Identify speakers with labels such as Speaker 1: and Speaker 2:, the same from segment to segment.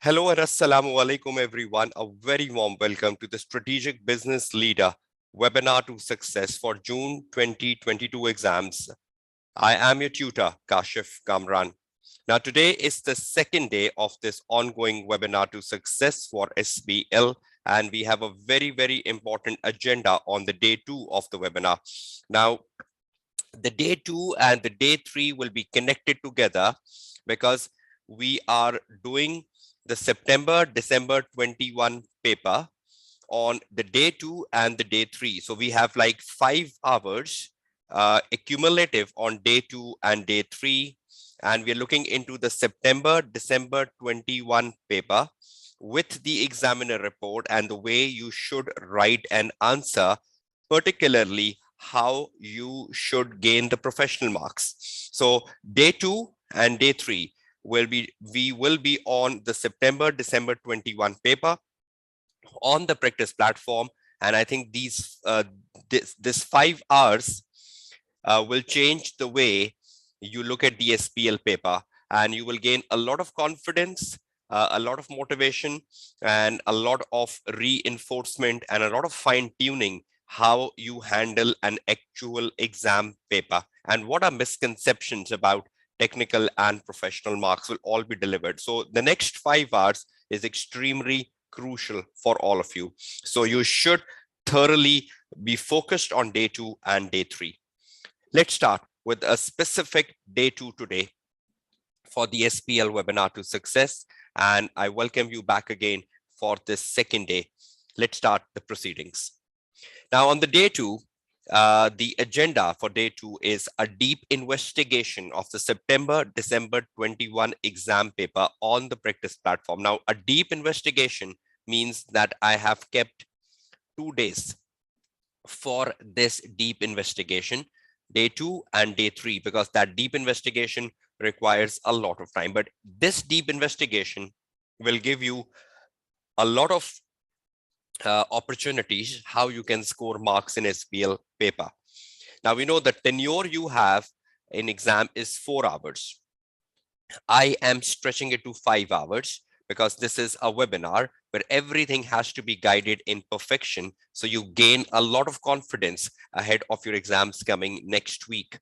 Speaker 1: Hello and assalamu alaikum everyone. A very warm welcome to the Strategic Business Leader Webinar to Success for June 2022 exams. I am your tutor, Kashif Kamran. Now today is the second day of this ongoing webinar to success for SBL, and we have a very important agenda on the day 2 of the webinar. Now, the day 2 and the day 3 will be connected together because we are doing the December 21 paper on the day 2 and the day 3. So we have like 5 hours accumulative on day 2 and day 3. And we're looking into the December 21 paper with the examiner report and the way you should write an answer, particularly how you should gain the professional marks. So day 2 and day 3 we will be on the December 21 paper on the practice platform. And I think this 5 hours will change the way you look at the SBL paper, and you will gain a lot of confidence, a lot of motivation, and a lot of reinforcement and a lot of fine tuning how you handle an actual exam paper, and what are misconceptions about technical and professional marks will all be delivered. So the next 5 hours is extremely crucial for all of you. So you should thoroughly be focused on day 2 and day 3. Let's start with a specific day 2 today for the SBL webinar to success. And I welcome you back again for this second day. Let's start the proceedings. Now on the day 2, the agenda for day 2 is a deep investigation of the December 21 exam paper on the practice platform. Now, a deep investigation means that I have kept 2 days for this deep investigation, day 2 and day 3, because that deep investigation requires a lot of time. But this deep investigation will give you a lot of opportunities how you can score marks in SBL paper. Now we know the tenure you have in exam is 4 hours. I am stretching it to 5 hours because this is a webinar where everything has to be guided in perfection. So you gain a lot of confidence ahead of your exams coming next week.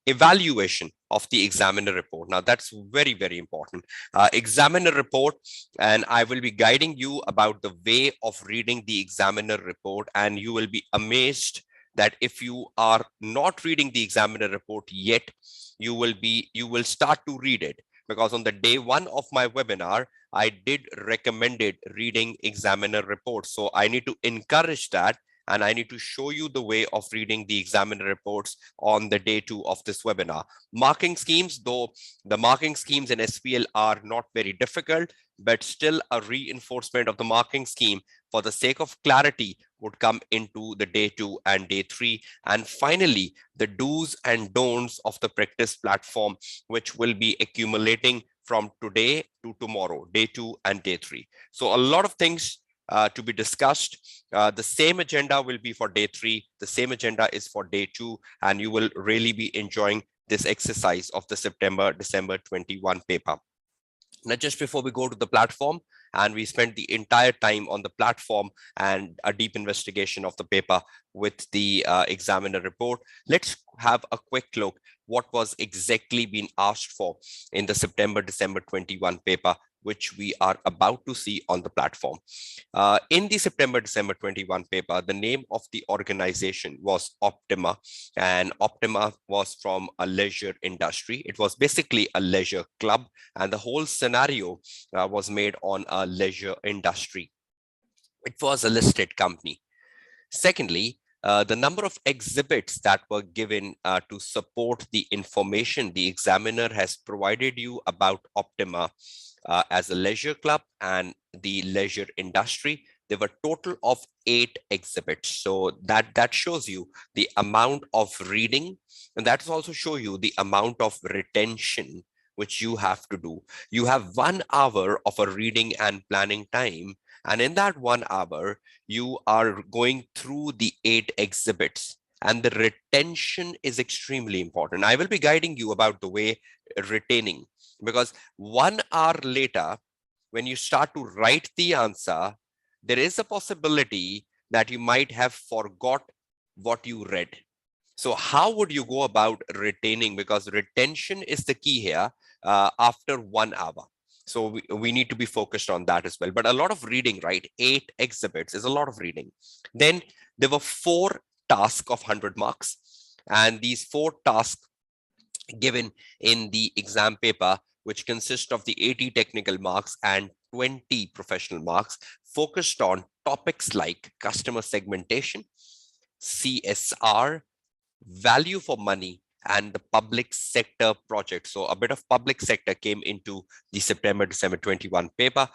Speaker 1: Evaluation of the examiner report. Now that's very important. Examiner report, and I will be guiding you about the way of reading the examiner report, and you will be amazed that if you are not reading the examiner report yet, you will start to read it, because on the day 1 of my webinar, I did recommended reading examiner report. So I need to encourage that, and I need to show you the way of reading the examiner reports on the day 2 of this webinar. Marking schemes, though the marking schemes in SBL are not very difficult, but still a reinforcement of the marking scheme for the sake of clarity would come into the day 2 and day 3. And finally, the do's and don'ts of the practice platform, which will be accumulating from today to tomorrow, day 2 and day 3. So a lot of things to be discussed. The same agenda will be for day 3. The same agenda is for day 2, and you will really be enjoying this exercise of the December 21 paper. Now, just before we go to the platform, and we spent the entire time on the platform and a deep investigation of the paper with the examiner report, let's have a quick look what was exactly being asked for in the December 21 paper, which we are about to see on the platform. In the December 21 paper, the name of the organization was Optima, and Optima was from a leisure industry. It was basically a leisure club, and the whole scenario was made on a leisure industry. It was a listed company. Secondly, the number of exhibits that were given to support the information the examiner has provided you about Optima as a leisure club and the leisure industry. There were total of 8 exhibits. So that shows you the amount of reading, and that's also show you the amount of retention which you have to do. You have 1 hour of a reading and planning time, and in that 1 hour, you are going through the 8 exhibits, and the retention is extremely important. I will be guiding you about the way retaining, because 1 hour later, when you start to write the answer, there is a possibility that you might have forgot what you read. So how would you go about retaining? Because retention is the key here after 1 hour. So we need to be focused on that as well. But a lot of reading, right? 8 exhibits is a lot of reading. Then there were 4 tasks of 100 marks. And these 4 tasks given in the exam paper, which consist of the 80 technical marks and 20 professional marks, focused on topics like customer segmentation, CSR, value for money, and the public sector project. So a bit of public sector came into the September-December 21 paper,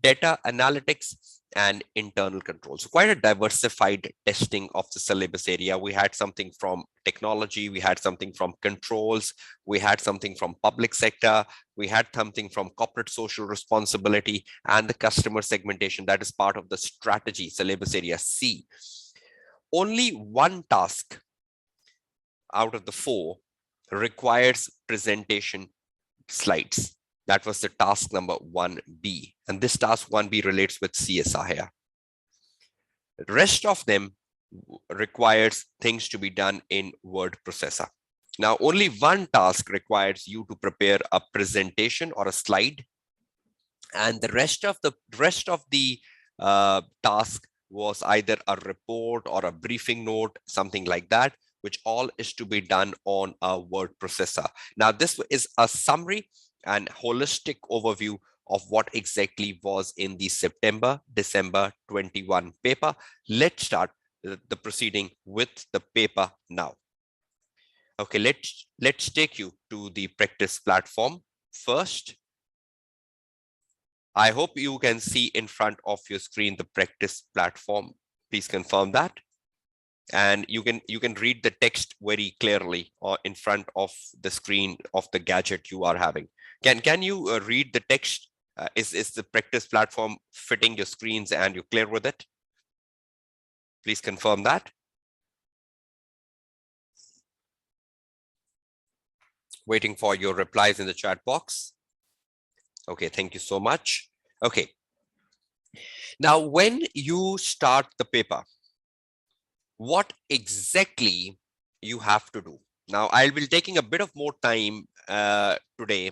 Speaker 1: data analytics and internal control. So quite a diversified testing of the syllabus area. We had something from technology, we had something from controls, we had something from public sector, we had something from corporate social responsibility and the customer segmentation that is part of the strategy syllabus area C. Only one task out of the 4 requires presentation slides. That was the task number 1B. And this task 1B relates with CSR here. The rest of them requires things to be done in word processor. Now, only one task requires you to prepare a presentation or a slide. And the rest of the task was either a report or a briefing note, something like that, which all is to be done on a word processor. Now, this is a summary and holistic overview of what exactly was in the September-December 21 paper. Let's start the proceeding with the paper now. Okay, let's take you to the practice platform first. I hope you can see in front of your screen the practice platform. Please confirm that. And you can read the text very clearly in front of the screen of the gadget you are having. Can you read the text? Is the practice platform fitting your screens and you're clear with it? Please confirm that. Waiting for your replies in the chat box. Okay, thank you so much. Okay. Now, when you start the paper, what exactly you have to do? Now, I'll be taking a bit of more time today,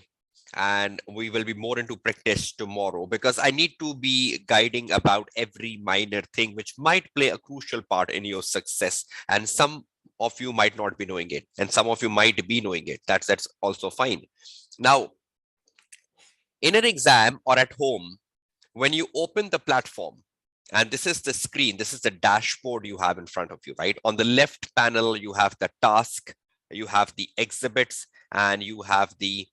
Speaker 1: and we will be more into practice tomorrow, because I need to be guiding about every minor thing which might play a crucial part in your success. And some of you might not be knowing it, and some of you might be knowing it. That's also fine. Now, in an exam or at home, when you open the platform, and this is the screen, this is the dashboard you have in front of you, right? On the left panel, you have the task, you have the exhibits, and you have the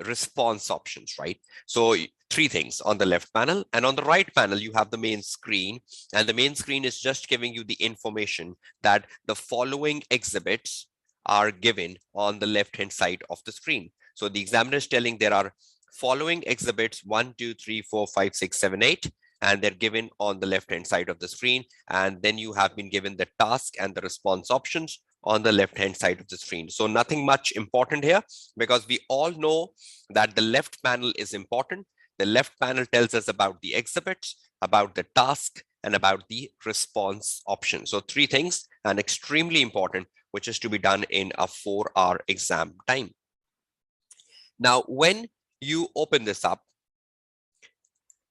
Speaker 1: response options, right? So 3 things on the left panel, and on the right panel, you have the main screen, and the main screen is just giving you the information that the following exhibits are given on the left-hand side of the screen. So the examiner is telling there are following exhibits 1, 2, 3, 4, 5, 6, 7, 8, and they're given on the left-hand side of the screen. And then you have been given the task and the response options on the left-hand side of the screen. So nothing much important here, because we all know that the left panel is important. The left panel tells us about the exhibits, about the task, and about the response option. So 3 things, and extremely important, which is to be done in a 4-hour exam time. Now, when you open this up,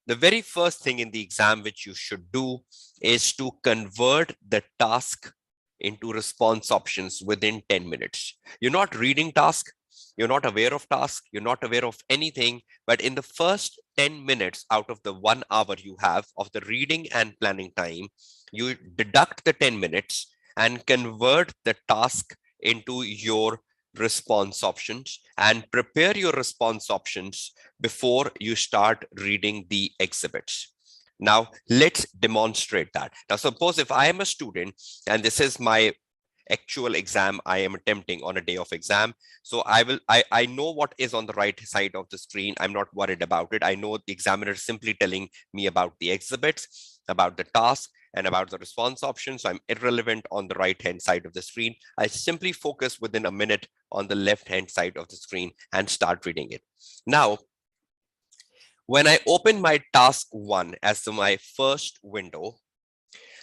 Speaker 1: the very first thing in the exam which you should do is to convert the task into response options within 10 minutes. You're not reading task, you're not aware of task, you're not aware of anything, but in the first 10 minutes out of the 1 hour you have of the reading and planning time, you deduct the 10 minutes and convert the task into your response options and prepare your response options before you start reading the exhibits. Now, let's demonstrate that. Now, suppose if I am a student and this is my actual exam I am attempting on a day of exam. So I know what is on the right side of the screen. I'm not worried about it. I know the examiner is simply telling me about the exhibits, about the task, and about the response options. So I'm irrelevant on the right-hand side of the screen. I simply focus within a minute on the left-hand side of the screen and start reading it. Now, When I open my task 1 as my first window,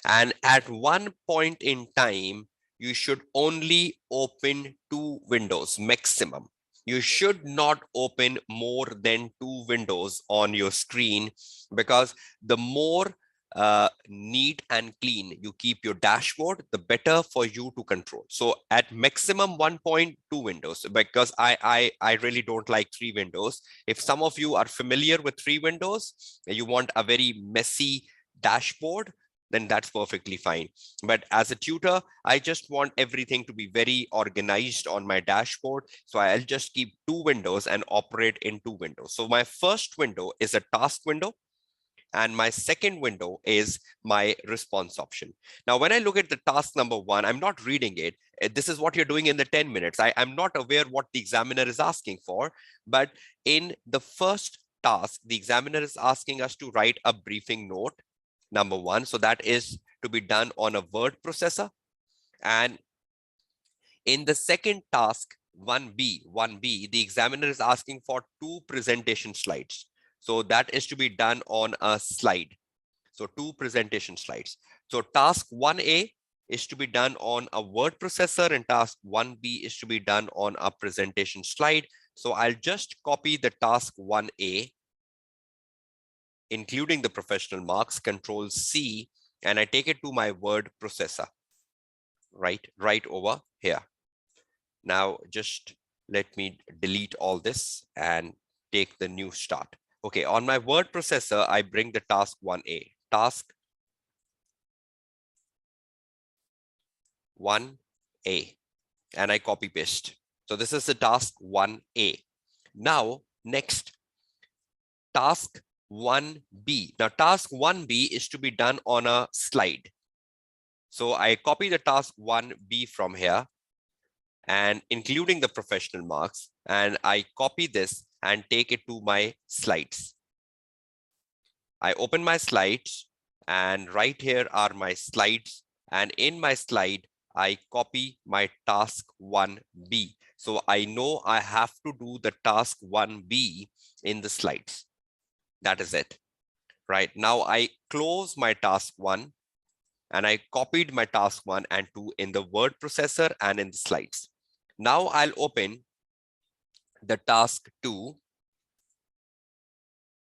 Speaker 1: and at one point in time, you should only open 2 windows maximum. You should not open more than 2 windows on your screen, because the more neat and clean you keep your dashboard, the better for you to control. So at maximum 1.2 windows, because I really don't like 3 windows. If some of you are familiar with 3 windows, you want a very messy dashboard, then that's perfectly fine. But as a tutor, I just want everything to be very organized on my dashboard. So I'll just keep 2 windows and operate in 2 windows. So my first window is a task window, and my second window is my response option. Now, when I look at the task number 1, I'm not reading it. This is what you're doing in the 10 minutes. I'm not aware what the examiner is asking for, but in the first task, the examiner is asking us to write a briefing note, number 1. So that is to be done on a word processor. And in the second task, 1B, the examiner is asking for 2 presentation slides. So that is to be done on a slide. So 2 presentation slides. So task 1A is to be done on a word processor, and task 1B is to be done on a presentation slide. So I'll just copy the task 1A, including the professional marks, Control C, and I take it to my word processor, right over here. Now just let me delete all this and take the new start. Okay, on my word processor, I bring the task 1A, task 1A, and I copy paste. So this is the task 1A. Now, next, task 1B. Now, task 1B is to be done on a slide. So I copy the task 1B from here, and including the professional marks, and I copy this and take it to my slides. I open my slides, and right here are my slides, and in my slide, I copy my task 1B. So I know I have to do the task 1B in the slides. That is it. Right now, I close my task 1, and I copied my task 1 and 2 in the word processor and in the slides. Now I'll open the task 2.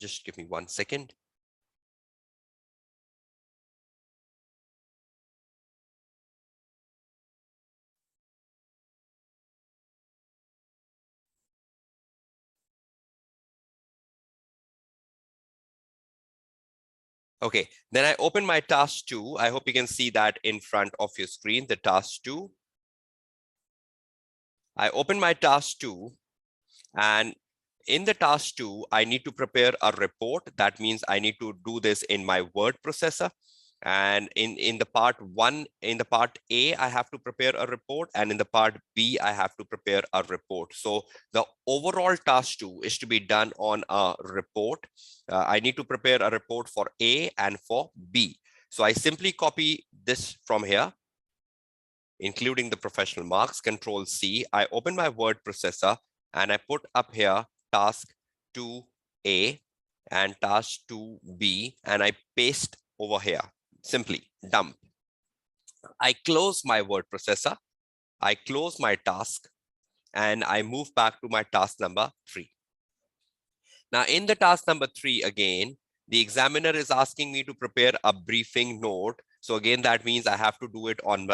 Speaker 1: Just give me 1 second. Okay, then I open my task 2. I hope you can see that in front of your screen, the task 2. I open my task 2, and in the task 2, I need to prepare a report. That means I need to do this in my word processor. And in the part 1, in the part A, I have to prepare a report, and in the part B, I have to prepare a report. So the overall task 2 is to be done on a report. I need to prepare a report for A and for B. So I simply copy this from here, including the professional marks, Control C. I open my word processor, and I put up here task 2A and task 2B, and I paste over here. Simply dump. I close my word processor, I close my task, and I move back to my task number 3. Now in the task number 3, again, the examiner is asking me to prepare a briefing note. So again, that means I have to do it on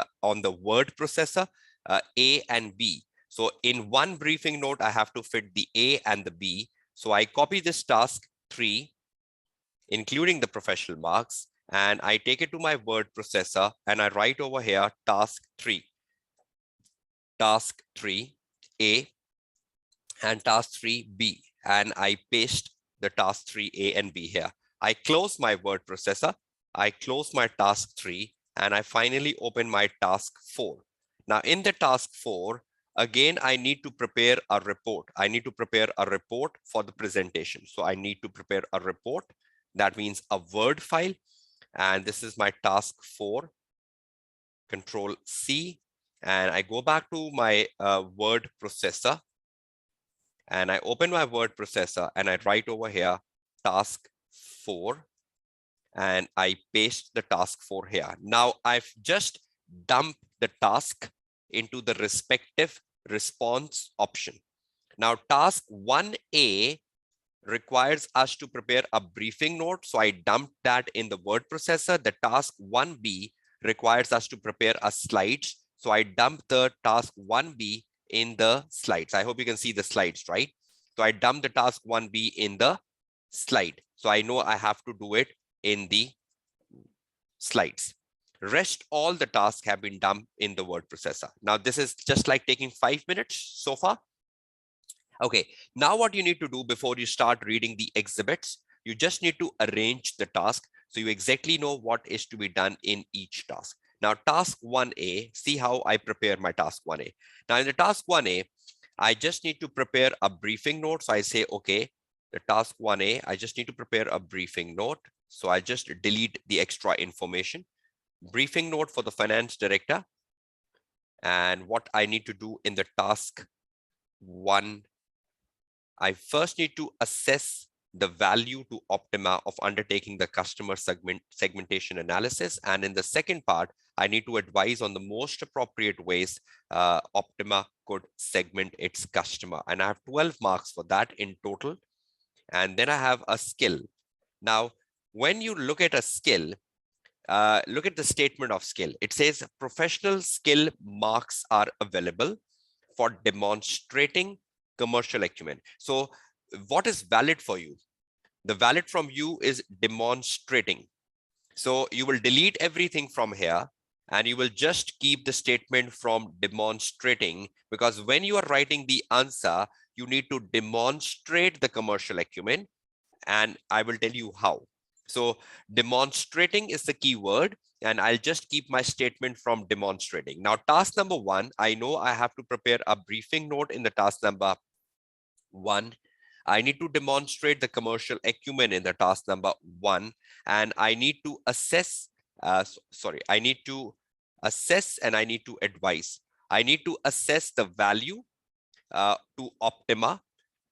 Speaker 1: the word processor, A and B. So in one briefing note, I have to fit the A and the B. So I copy this task 3, including the professional marks, and I take it to my word processor, and I write over here task 3, task 3A and task 3B, and I paste the task 3A and B here. I close my word processor, I close my task 3, and I finally open my task 4. Now in the task 4, again, I need to prepare a report. I need to prepare a report for the presentation. So I need to prepare a report. That means a Word file. And this is my task 4, Control C. And I go back to my word processor, and I open my word processor, and I write over here task 4 and I paste the task 4 here. Now I've just dumped the task into the respective response option. Now task 1A requires us to prepare a briefing note. So I dumped that in the word processor. The task 1B requires us to prepare a slides. So I dumped the task 1B in the slides. I hope you can see the slides, right? So I dumped the task 1B in the slide. So I know I have to do it in the slides. Rest all the tasks have been dumped in the word processor. Now this is just like taking 5 minutes so far. Okay, now what you need to do before you start reading the exhibits, you just need to arrange the task so you exactly know what is to be done in each task. Now task 1A, see how I prepare my task 1A. Now in the task 1A, I just need to prepare a briefing note. So I say, okay, the task 1A, I just need to prepare a briefing note. So I just delete the extra information. Briefing note for the finance director. And what I need to do in the task 1, I first need to assess the value to Optima of undertaking the customer segmentation analysis. And in the second part, I need to advise on the most appropriate ways Optima could segment its customer. And I have 12 marks for that in total. And then I have a skill. Now, when you look at a skill, look at the statement of skill. It says professional skill marks are available for demonstrating commercial acumen. So what is valid for you? The valid from you is demonstrating. So you will delete everything from here and you will just keep the statement from demonstrating, because when you are writing the answer, you need to demonstrate the commercial acumen, and I will tell you how. So demonstrating is the key word, and I'll just keep my statement from demonstrating. Now, task number 1, I know I have to prepare a briefing note in the task number 1. I need to demonstrate the commercial acumen in the task number 1, and I need to assess, I need to assess and I need to advise. I need to assess the value to Optima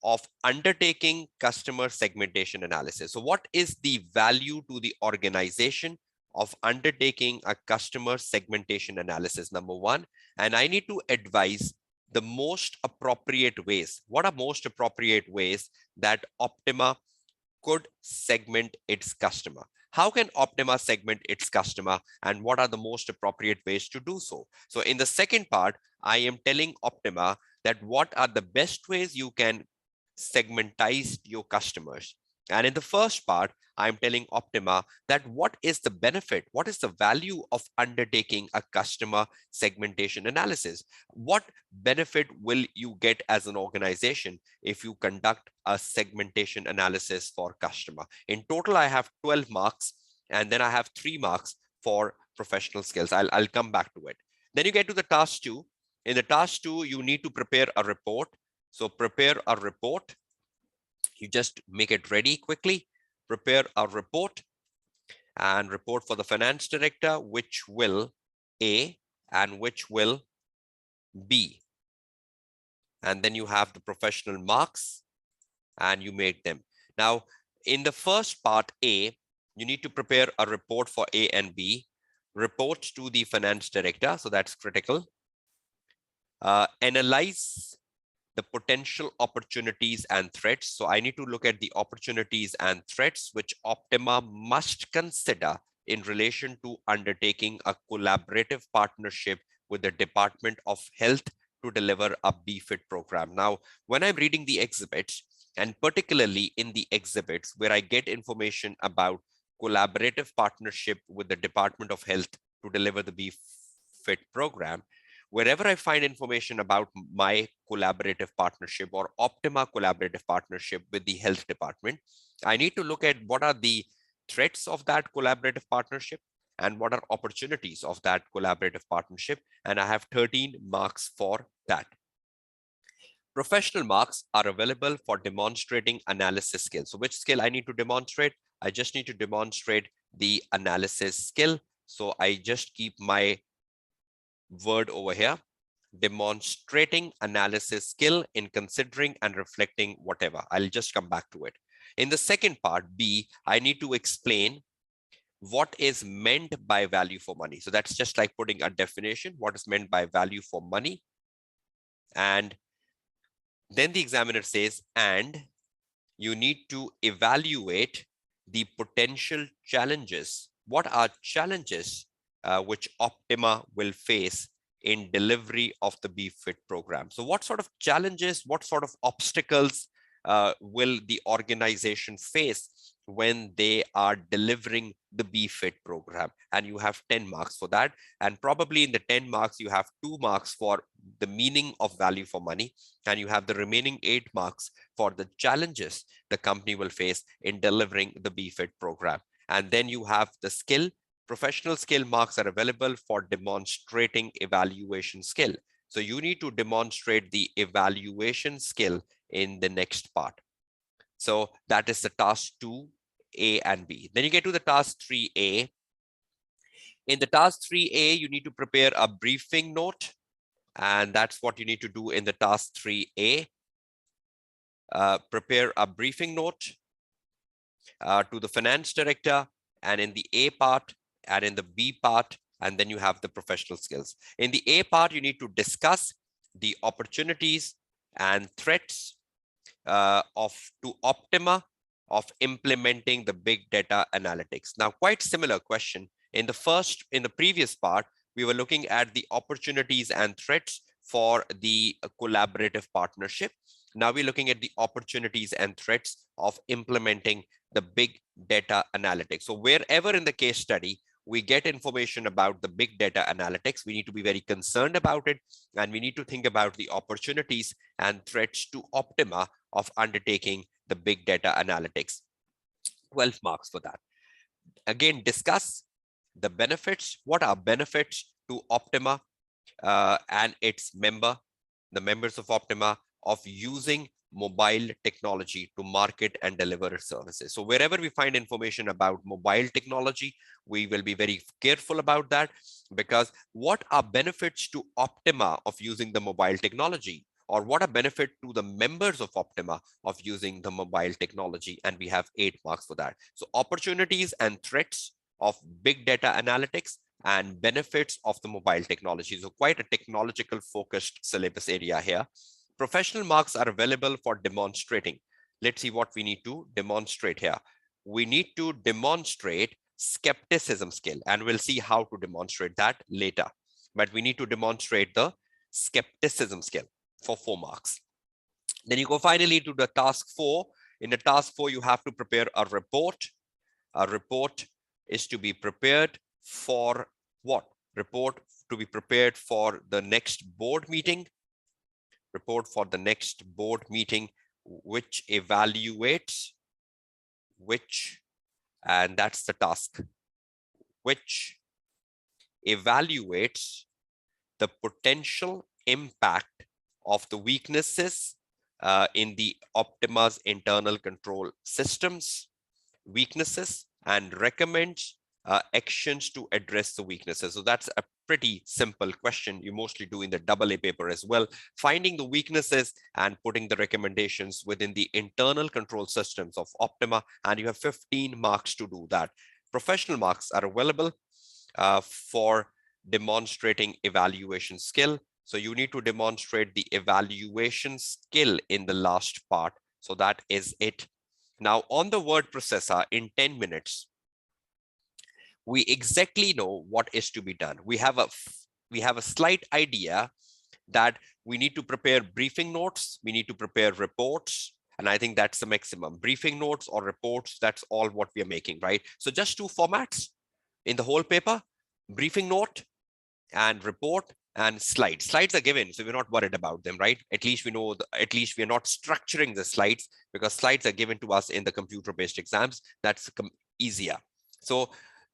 Speaker 1: of undertaking customer segmentation analysis. So what is the value to the organization of undertaking a customer segmentation analysis, number 1? And I need to advise the most appropriate ways. What are most appropriate ways that Optima could segment its customer? How can Optima segment its customer, and what are the most appropriate ways to do so? So in the second part, I am telling Optima that what are the best ways you can segmentize your customers. And in the first part, I'm telling Optima that what is the benefit, what is the value of undertaking a customer segmentation analysis? What benefit will you get as an organization if you conduct a segmentation analysis for customer? In total, I have 12 marks, and then I have 3 marks for professional skills. I'll come back to it. Then you get to the task 2. In the task 2, you need to prepare a report. So prepare a report. You just make it ready quickly. Prepare a report, and report for the finance director, which will A and which will B. And then you have the professional marks and you make them. Now, in the first part A, you need to prepare a report for A and B. Report to the finance director. So that's critical. Analyze the potential opportunities and threats. So I need to look at the opportunities and threats which Optima must consider in relation to undertaking a collaborative partnership with the Department of Health to deliver a BFIT program. Now, when I'm reading the exhibits, and particularly in the exhibits where I get information about collaborative partnership with the Department of Health to deliver the BFIT program, wherever I find information about my collaborative partnership or Optima collaborative partnership with the health department, I need to look at what are the threats of that collaborative partnership and what are opportunities of that collaborative partnership. And I have 13 marks for that. Professional marks are available for demonstrating analysis skills. So which skill I need to demonstrate? I just need to demonstrate the analysis skill. So I just keep my word over here, demonstrating analysis skill in considering and reflecting whatever. I'll just come back to it. In the second part, B, I need to explain what is meant by value for money. So that's just like putting a definition, what is meant by value for money. And then the examiner says, and you need to evaluate the potential challenges. What are challenges which Optima will face in delivery of the BFIT program? So what sort of challenges, what sort of obstacles will the organization face when they are delivering the BFIT program? And you have 10 marks for that. And probably in the 10 marks, you have 2 marks for the meaning of value for money. And you have the remaining 8 marks for the challenges the company will face in delivering the BFIT program. And then you have the skill. Professional skill marks are available for demonstrating evaluation skill. So you need to demonstrate the evaluation skill in the next part. So that is the task 2A and B. Then you get to the task 3A. In the task 3A, you need to prepare a briefing note. And that's what you need to do in the task 3A. Prepare a briefing note to the finance director, and in the A part and in the B part, and then you have the professional skills. In the A part, you need to discuss the opportunities and threats to Optima of implementing the big data analytics. Now, quite similar question. In the previous part, we were looking at the opportunities and threats for the collaborative partnership. Now we're looking at the opportunities and threats of implementing the big data analytics. So wherever in the case study, we get information about the big data analytics, we need to be very concerned about it. And we need to think about the opportunities and threats to Optima of undertaking the big data analytics. 12 marks for that. Again, discuss the benefits. What are benefits to Optima and its the members of Optima, of using mobile technology to market and deliver services. So wherever we find information about mobile technology, we will be very careful about that, because what are benefits to Optima of using the mobile technology, or what are benefit to the members of Optima of using the mobile technology? And we have 8 marks for that. So opportunities and threats of big data analytics and benefits of the mobile technology. So quite a technological focused syllabus area here. Professional marks are available for demonstrating. Let's see what we need to demonstrate here. We need to demonstrate skepticism skill, and we'll see how to demonstrate that later. But we need to demonstrate the skepticism skill for 4 marks. Then you go finally to the task 4. In the task 4, you have to prepare a report. A report is to be prepared for what? Report to be prepared for the next board meeting. Report for the next board meeting, which evaluates, and that's the task, which evaluates the potential impact of the weaknesses in the Optima's internal control systems, weaknesses, and recommends actions to address the weaknesses. So that's a pretty simple question you mostly do in the AA paper as well, finding the weaknesses and putting the recommendations within the internal control systems of Optima, and you have 15 marks to do that. Professional marks are available for demonstrating evaluation skill. So you need to demonstrate the evaluation skill in the last part. So that is it. Now on the word processor, in 10 minutes, we exactly know what is to be done. We have a slight idea that we need to prepare briefing notes, we need to prepare reports, and I think that's the maximum. Briefing notes or reports, that's all what we are making, right? So just 2 formats in the whole paper: briefing note and report, and slides. Slides are given, so we're not worried about them, right? At least we know, at least we're not structuring the slides, because slides are given to us in the computer-based exams. That's easier. So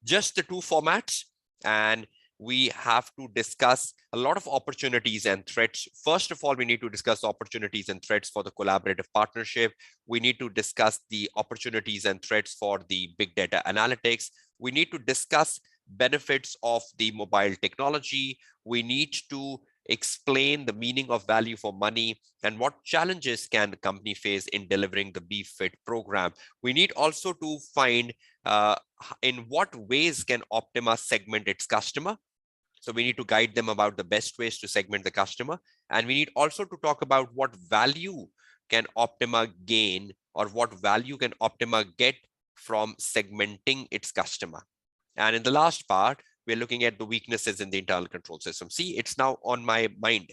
Speaker 1: just the 2 formats, and we have to discuss a lot of opportunities and threats. First of all, we need to discuss opportunities and threats for the collaborative partnership. We need to discuss the opportunities and threats for the big data analytics. We need to discuss benefits of the mobile technology. We need to explain the meaning of value for money, and what challenges can the company face in delivering the BFIT program. We need also to find in what ways can Optima segment its customer. So we need to guide them about the best ways to segment the customer. And we need also to talk about what value can Optima gain, or what value can Optima get from segmenting its customer. And in the last part, we're looking at the weaknesses in the internal control system. See, it's now on my mind.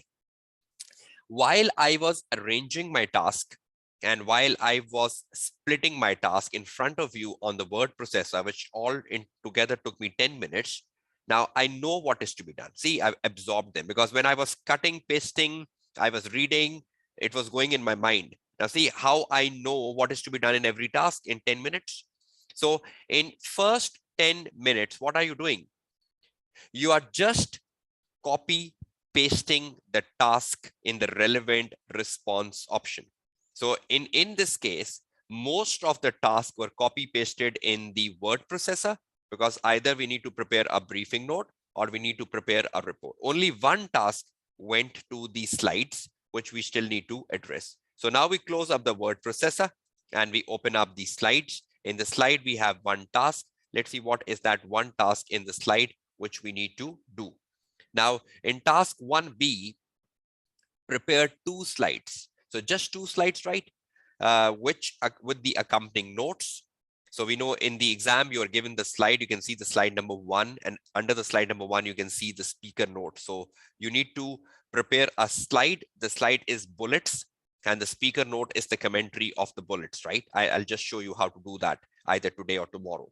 Speaker 1: While I was arranging my task, and while I was splitting my task in front of you on the word processor, which all in together took me 10 minutes, now I know what is to be done. See, I've absorbed them, because when I was cutting, pasting, I was reading, it was going in my mind. Now see how I know what is to be done in every task in 10 minutes. So in first 10 minutes, what are you doing? You are just copy pasting the task in the relevant response option. So in this case, most of the tasks were copy pasted in the word processor, because either we need to prepare a briefing note or we need to prepare a report. Only one task went to the slides, which we still need to address. So now we close up the word processor and we open up the slides. In the slide, we have one task. Let's see what is that one task in the slide which we need to do. Now in task 1B, prepare 2 slides. So just 2 slides, right? Which with the accompanying notes. So we know in the exam, you are given the slide, you can see the slide number 1, and under the slide number 1, you can see the speaker note. So you need to prepare a slide. The slide is bullets and the speaker note is the commentary of the bullets, right? I'll just show you how to do that either today or tomorrow.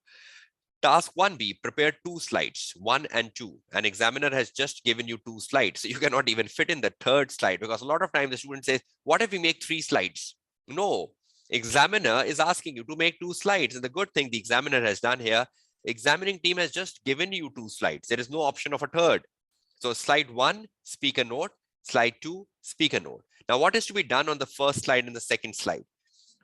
Speaker 1: Task 1B, prepare 2 slides, 1 and 2. An examiner has just given you 2 slides. So you cannot even fit in the 3rd slide, because a lot of times the student says, what if we make 3 slides? No, examiner is asking you to make 2 slides. And the good thing the examiner has done here, examining team has just given you 2 slides. There is no option of a 3rd. So slide 1, speaker note, slide 2, speaker note. Now what is to be done on the first slide and the second slide?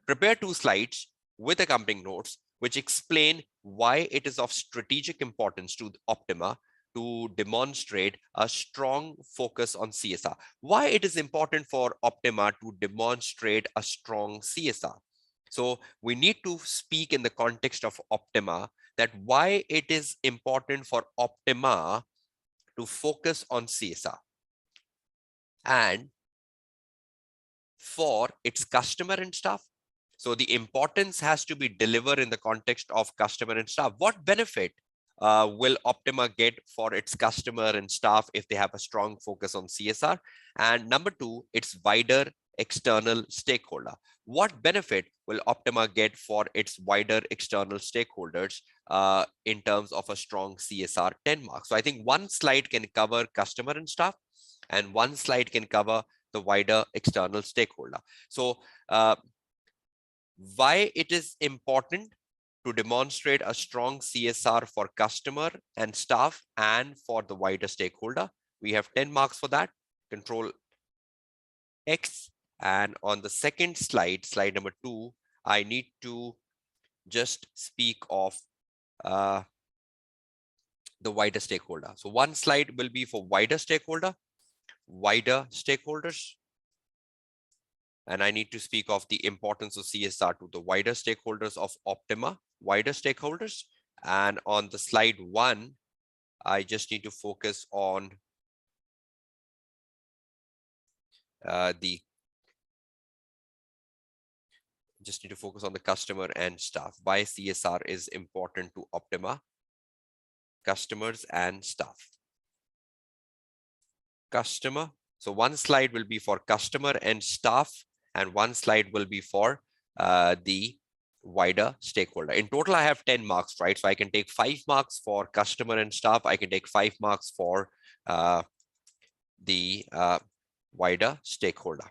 Speaker 1: Prepare 2 slides with accompanying notes, which explain why it is of strategic importance to Optima to demonstrate a strong focus on CSR. Why it is important for Optima to demonstrate a strong CSR. So we need to speak in the context of Optima, that why it is important for Optima to focus on CSR and for its customer and staff. So the importance has to be delivered in the context of customer and staff. What benefit will Optima get for its customer and staff if they have a strong focus on CSR? And number 2, its wider external stakeholder. What benefit will Optima get for its wider external stakeholders in terms of a strong CSR 10 marks? So I think one slide can cover customer and staff, and one slide can cover the wider external stakeholder. So why it is important to demonstrate a strong CSR for customer and staff and for the wider stakeholder. We have 10 marks for that. Control X. And on the second slide, slide number 2, I need to just speak of the wider stakeholder. So one slide will be for wider stakeholders. And I need to speak of the importance of CSR to the wider stakeholders of Optima, wider stakeholders. And on the slide 1, I just need to focus on the customer and staff. Why CSR is important to Optima, customers and staff. Customer. So one slide will be for customer and staff, and one slide will be for the wider stakeholder. In total, I have 10 marks, right? So I can take 5 marks for customer and staff. I can take 5 marks for the wider stakeholder.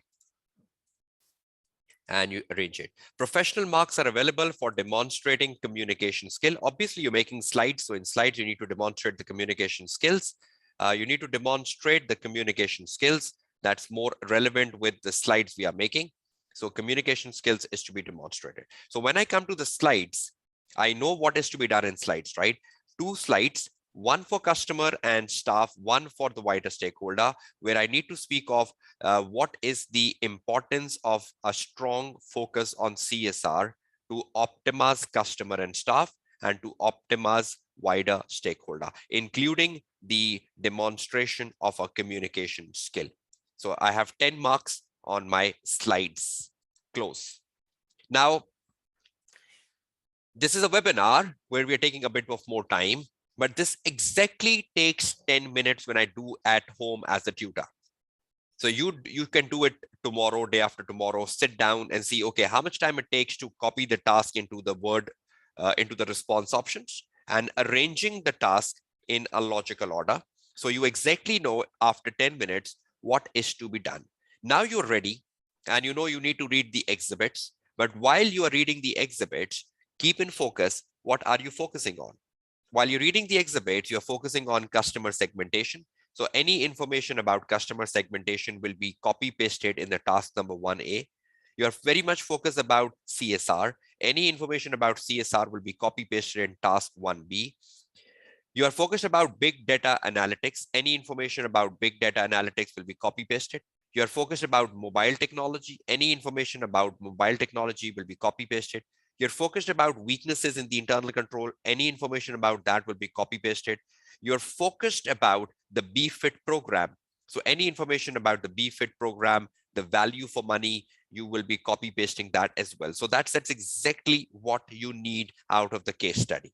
Speaker 1: And you arrange it. Professional marks are available for demonstrating communication skill. Obviously, you're making slides. So in slides, you need to demonstrate the communication skills. You need to demonstrate the communication skills that's more relevant with the slides we are making. So communication skills is to be demonstrated. So when I come to the slides, I know what is to be done in slides, right? 2 slides one for customer and staff, one for the wider stakeholder, where I need to speak of what is the importance of a strong focus on CSR to optimize customer and staff and to optimize wider stakeholder, including the demonstration of a communication skill. So I have 10 marks on my slides. Close. Now, this is a webinar where we are taking a bit of more time, but this exactly takes 10 minutes when I do at home as a tutor. So you can do it tomorrow, day after tomorrow, sit down and see, okay, how much time it takes to copy the task into the word, into the response options and arranging the task in a logical order. So you exactly know after 10 minutes what is to be done. Now you're ready and you know you need to read the exhibits, but while you are reading the exhibits, keep in focus, what are you focusing on? While you're reading the exhibits, you're focusing on customer segmentation. So any information about customer segmentation will be copy pasted in the task number 1A. You're very much focused about CSR. Any information about CSR will be copy pasted in task 1B. You are focused about big data analytics. Any information about big data analytics will be copy pasted. You are focused about mobile technology. Any information about mobile technology will be copy pasted. You're focused about weaknesses in the internal control. Any information about that will be copy pasted. You're focused about the BFIT program. So any information about the BFIT program, the value for money, you will be copy pasting that as well. So that's exactly what you need out of the case study.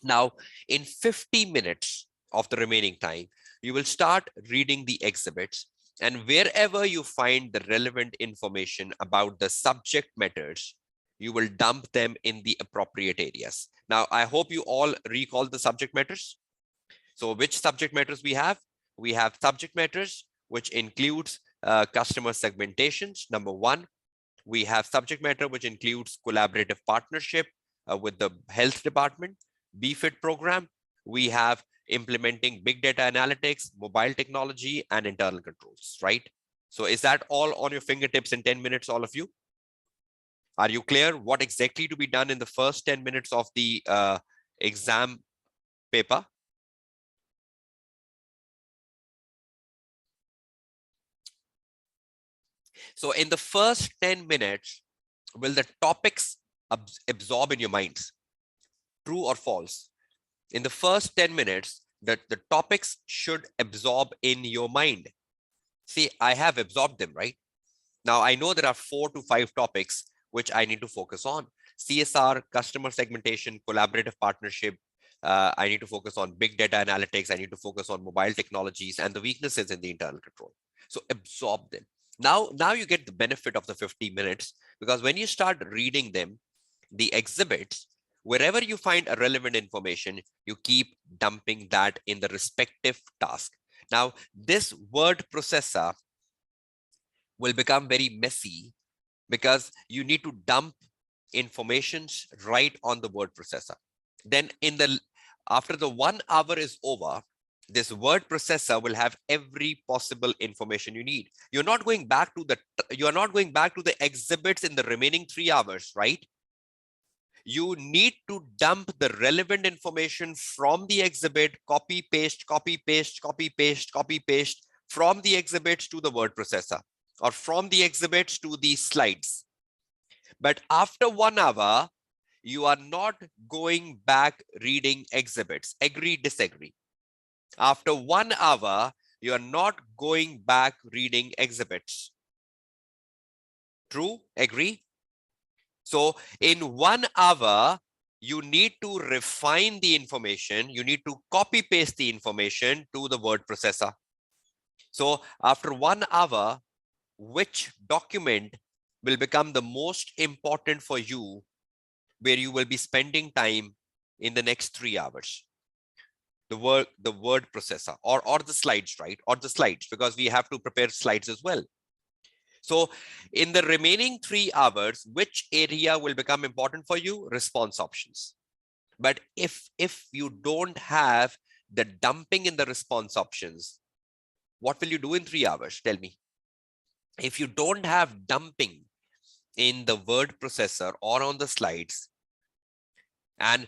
Speaker 1: Now, in 50 minutes of the remaining time, you will start reading the exhibits, and wherever you find the relevant information about the subject matters, you will dump them in the appropriate areas. Now, I hope you all recall the subject matters. So which subject matters we have? We have subject matters, which includes customer segmentations, number 1. We have subject matter, which includes collaborative partnership with the health department, BFIT program. We have implementing big data analytics, mobile technology, and internal controls, right? So is that all on your fingertips in 10 minutes, all of you? Are you clear what exactly to be done in the first 10 minutes of the exam paper? So in the first 10 minutes, will the topics absorb in your minds? True or false? In the first 10 minutes, the topics should absorb in your mind. See, I have absorbed them, right? Now, I know there are 4 to 5 topics which I need to focus on. CSR, customer segmentation, collaborative partnership. I need to focus on big data analytics. I need to focus on mobile technologies and the weaknesses in the internal control. So absorb them. Now you get the benefit of the 50 minutes, because when you start reading them, the exhibits, wherever you find a relevant information, you keep dumping that in the respective task. Now, this word processor will become very messy because you need to dump informations right on the word processor. Then after the 1 hour is over, this word processor will have every possible information you need. You're not going back to the exhibits in the remaining 3 hours, right? You need to dump the relevant information from the exhibit, copy, paste, copy, paste, copy, paste, copy, paste from the exhibits to the word processor, or from the exhibits to the slides. But after 1 hour, you are not going back reading exhibits. Agree, disagree? After 1 hour, you are not going back reading exhibits. True? Agree? So in 1 hour, you need to refine the information. You need to copy paste the information to the word processor. So after 1 hour, which document will become the most important for you, where you will be spending time in the next 3 hours? The word processor or the slides, right? Or the slides, because we have to prepare slides as well. So in the remaining 3 hours, which area will become important for you? Response options. But if you don't have the dumping in the response options, what will you do in 3 hours? Tell me. If you don't have dumping in the word processor or on the slides, and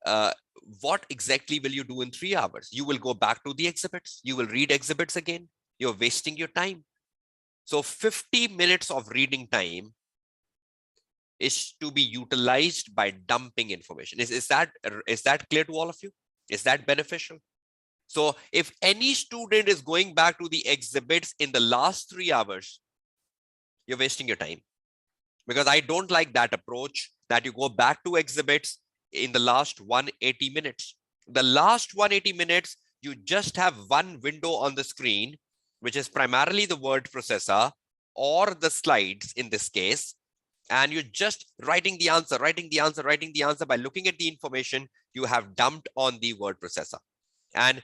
Speaker 1: uh, what exactly will you do in 3 hours? You will go back to the exhibits. You will read exhibits again. You're wasting your time. So 50 minutes of reading time is to be utilized by dumping information. Is that clear to all of you? Is that beneficial? So if any student is going back to the exhibits in the last 3 hours, you're wasting your time. Because I don't like that approach that you go back to exhibits in the last 180 minutes. The last 180 minutes, you just have one window on the screen, which is primarily the word processor or the slides in this case. And you're just writing the answer by looking at the information you have dumped on the word processor. And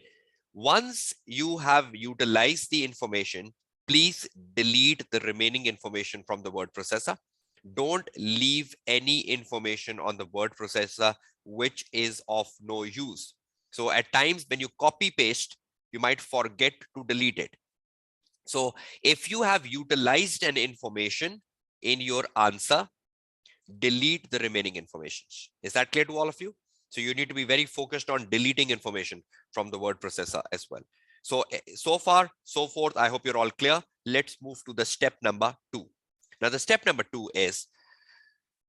Speaker 1: once you have utilized the information, please delete the remaining information from the word processor. Don't leave any information on the word processor which is of no use. So at times when you copy paste, you might forget to delete it. So if you have utilized an information in your answer, delete the remaining information. Is that clear to all of you? So you need to be very focused on deleting information from the word processor as well. So far, so forth, I hope you're all clear. Let's move to the step number 2. Now the step number 2 is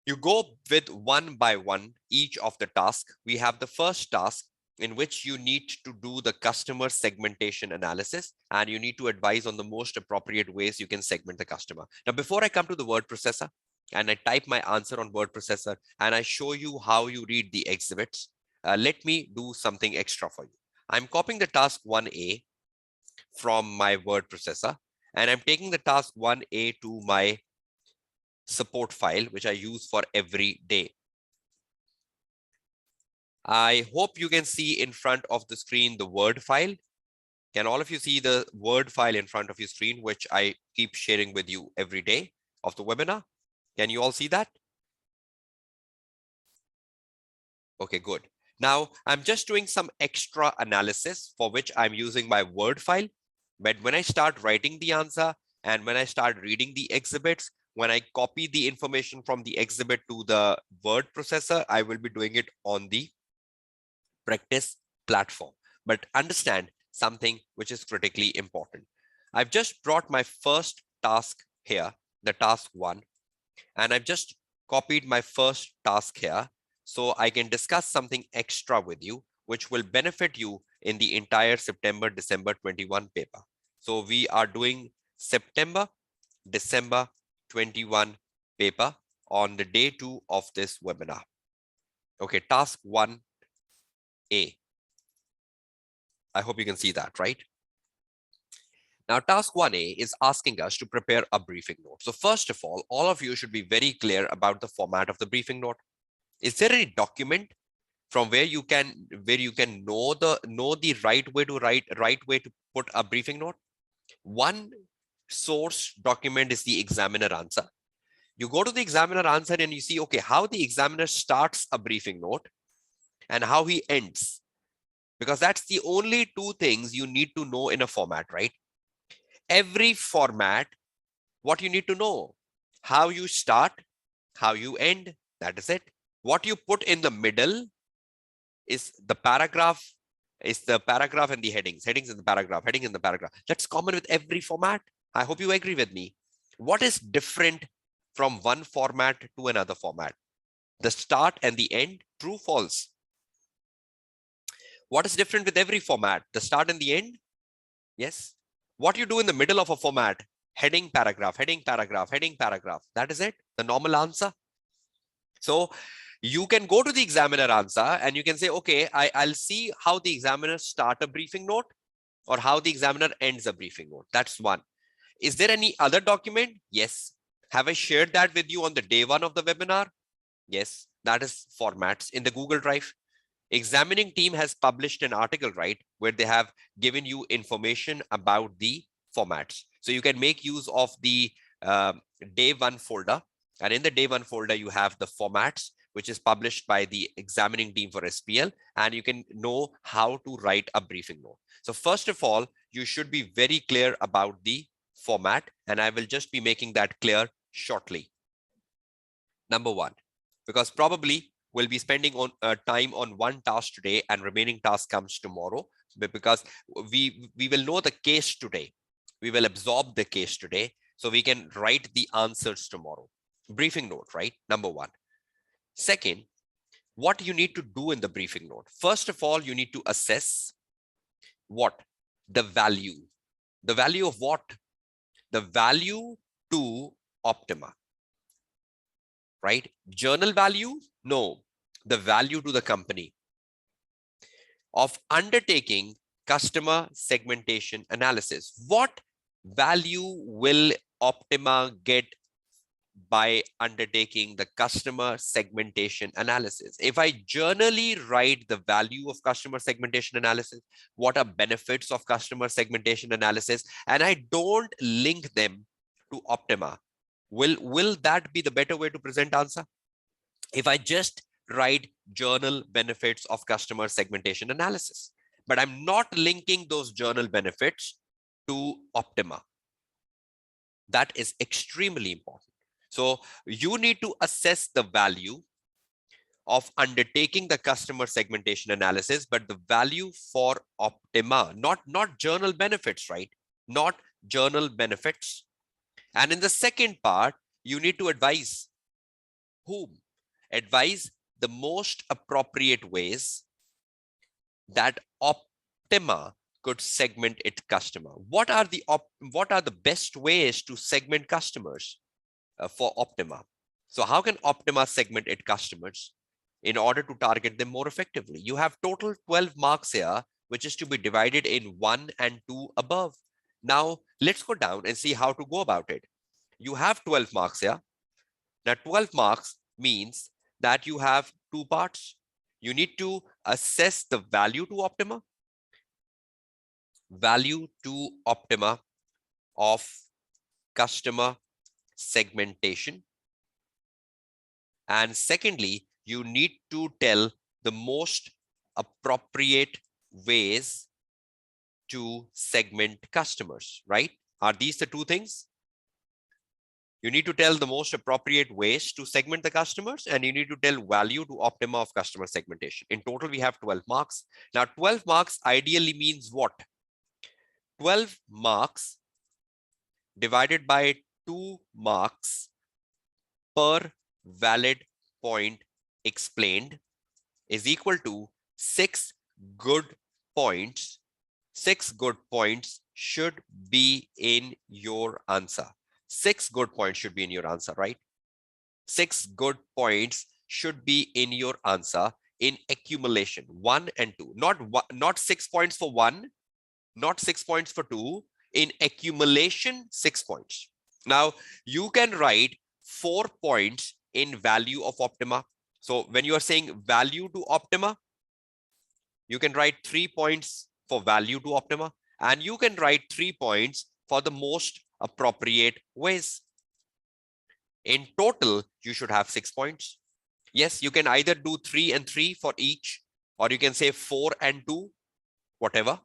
Speaker 1: you go with one by one each of the tasks. We have the first task in which you need to do the customer segmentation analysis, and you need to advise on the most appropriate ways you can segment the customer. Now, before I come to the word processor and I type my answer on word processor and I show you how you read the exhibits, let me do something extra for you. I'm copying the task 1A from my word processor, and I'm taking the task 1A to my support file, which I use for every day. I hope you can see in front of the screen the Word file. Can all of you see the Word file in front of your screen, which I keep sharing with you every day of the webinar? Can you all see that? Okay, good. Now, I'm just doing some extra analysis for which I'm using my Word file. But when I start writing the answer and when I start reading the exhibits, when I copy the information from the exhibit to the word processor, I will be doing it on the practice platform. But understand something which is critically important. I've just brought my first task here, the task 1, and I've just copied my first task here so I can discuss something extra with you, which will benefit you in the entire September-December 21 paper. So we are doing September-December 21 paper on the day 2 of this webinar. Okay, task 1A. I hope you can see that, right? Now, task 1A is asking us to prepare a briefing note. So first of all of you should be very clear about the format of the briefing note. Is there any document from where you can know the right way to put a briefing note? One source document is the examiner answer. You go to the examiner answer and you see, okay, how the examiner starts a briefing note and how he ends. Because that's the only two things you need to know in a format, right? Every format, what you need to know, how you start, how you end, that is it. What you put in the middle is the paragraph, and the headings in the paragraph, heading in the paragraph. That's common with every format. I hope you agree with me. What is different from one format to another format? The start and the end, true, false. What is different with every format? The start and the end? Yes. What you do in the middle of a format, heading, paragraph, heading, paragraph, heading, paragraph. That is it, the normal answer. So you can go to the examiner answer and you can say, okay, I'll see how the examiner start a briefing note or how the examiner ends a briefing note. That's one. Is there any other document? Yes. Have I shared that with you on the day 1 of the webinar? Yes, that is formats in the Google Drive. Examining team has published an article, right, where they have given you information about the formats. So you can make use of the day 1 folder. And in the day 1 folder, you have the formats, which is published by the examining team for SBL. And you can know how to write a briefing note. So first of all, you should be very clear about the format. And I will just be making that clear shortly. Number 1, because probably will be spending on time on one task today and remaining task comes tomorrow, because we will know the case today. We will absorb the case today so we can write the answers tomorrow. Briefing note, right? Number one. Second, what you need to do in the briefing note. First of all, you need to assess what? The value. The value of what? The value to Optima, right? Journal value? No, the value to the company of undertaking customer segmentation analysis. What value will Optima get by undertaking the customer segmentation analysis? If I journally write the value of customer segmentation analysis, what are benefits of customer segmentation analysis, and I don't link them to Optima, will that be the better way to present answer? If I just write journal benefits of customer segmentation analysis, but I'm not linking those journal benefits to Optima, that is extremely important. So you need to assess the value of undertaking the customer segmentation analysis, but the value for Optima, not journal benefits, right? Not journal benefits. And in the second part, you need to advise whom? Advise the most appropriate ways that Optima could segment its customer. What are the best ways to segment customers for Optima? So how can Optima segment its customers in order to target them more effectively? You have total 12 marks here, which is to be divided in 1 and 2 above. Now let's go down and see how to go about it. You have 12 marks here. Now 12 marks means that you have two parts. You need to assess the value to Optima of customer segmentation. And secondly, you need to tell the most appropriate ways to segment customers, right? Are these the two things? You need to tell the most appropriate ways to segment the customers, and you need to tell value to Optima of customer segmentation. In total, we have 12 marks. Now, 12 marks ideally means what? 12 marks divided by 2 marks per valid point explained is equal to 6 good points. 6 good points should be in your answer. 6 good points should be in your answer, right? 6 good points should be in your answer in accumulation, 1 and 2. Not 6 points for 1, not 6 points for 2. In accumulation, 6 points. Now, you can write 4 points in value of Optima. So when you are saying value to Optima, you can write 3 points for value to Optima, and you can write 3 points for the most appropriate ways. In total, you should have 6 points. Yes, you can either do 3 and 3 for each, or you can say 4 and 2, whatever.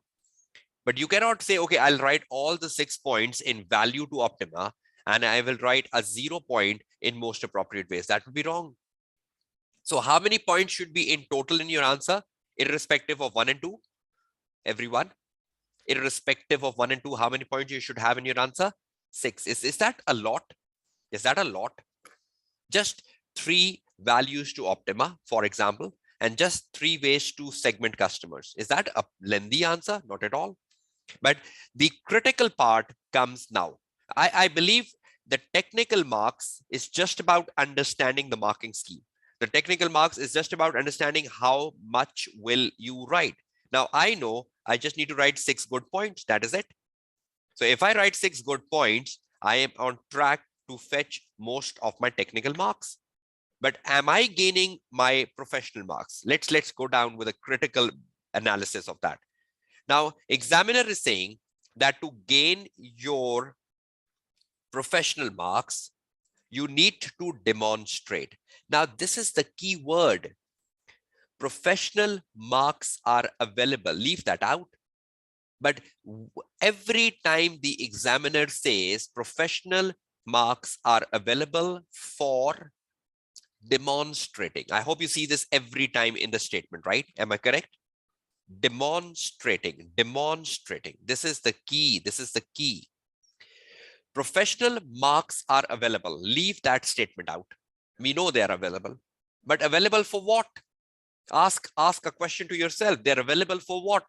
Speaker 1: But you cannot say, okay, I'll write all the 6 points in value to Optima, and I will write a 0 point in most appropriate ways. That would be wrong. So how many points should be in total in your answer, irrespective of 1 and 2? Everyone, irrespective of 1 and 2, how many points you should have in your answer? 6. Is that a lot? Is that a lot? Just 3 values to Optima, for example, and just 3 ways to segment customers. Is that a lengthy answer? Not at all. But the critical part comes now. I believe the technical marks is just about understanding the marking scheme. The technical marks is just about understanding how much will you write. Now, I know I just need to write 6 good points. That is it. So if I write 6 good points, I am on track to fetch most of my technical marks. But am I gaining my professional marks? Let's go down with a critical analysis of that. Now, examiner is saying that to gain your professional marks, you need to demonstrate. Now, this is the key word. Professional marks are available. Leave that out. But every time the examiner says professional marks are available for Demonstrating. I hope you see this every time in the statement, right? Am I correct? Demonstrating, demonstrating. This is the key. This is the key. Professional marks are available. Leave that statement out. We know they are available, but available for what? Ask a question to yourself. They're available for what?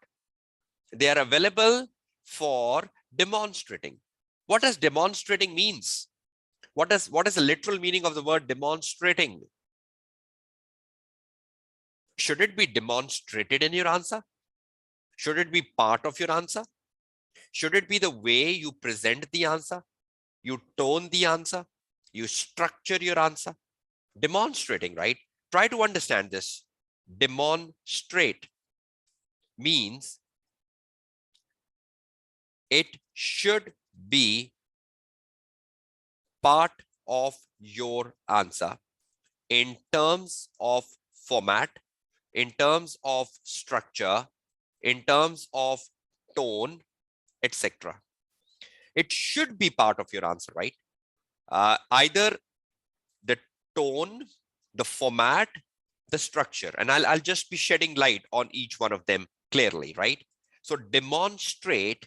Speaker 1: They are available for demonstrating. What does demonstrating means? What is the literal meaning of the word demonstrating? Should it be demonstrated in your answer? Should it be part of your answer? Should it be the way you present the answer? You tone the answer? You structure your answer? Demonstrating, right? Try to understand this. Demonstrate means it should be part of your answer in terms of format, in terms of structure, in terms of tone, etc. It should be part of your answer, right? Either the tone, the format, the structure, and I'll just be shedding light on each one of them clearly, right? So demonstrate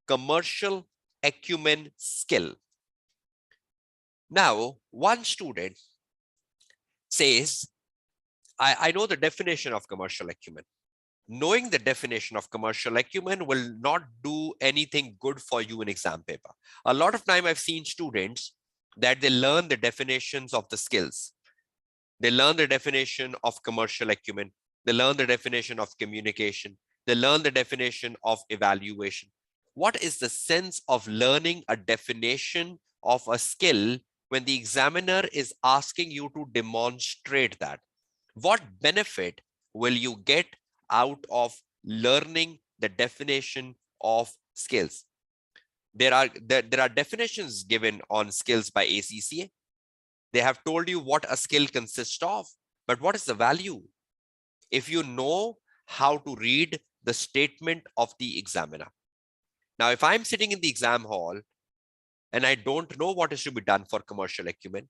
Speaker 1: commercial acumen skill. Now, one student says, I know the definition of commercial acumen. Knowing the definition of commercial acumen will not do anything good for you in exam paper. A lot of time I've seen students that they learn the definitions of the skills. They learn the definition of commercial acumen. They learn the definition of communication. They learn the definition of evaluation. What is the sense of learning a definition of a skill when the examiner is asking you to demonstrate that? What benefit will you get out of learning the definition of skills? There are definitions given on skills by ACCA. They have told you what a skill consists of, but what is the value? If you know how to read the statement of the examiner. Now, if I'm sitting in the exam hall and I don't know what is to be done for commercial acumen,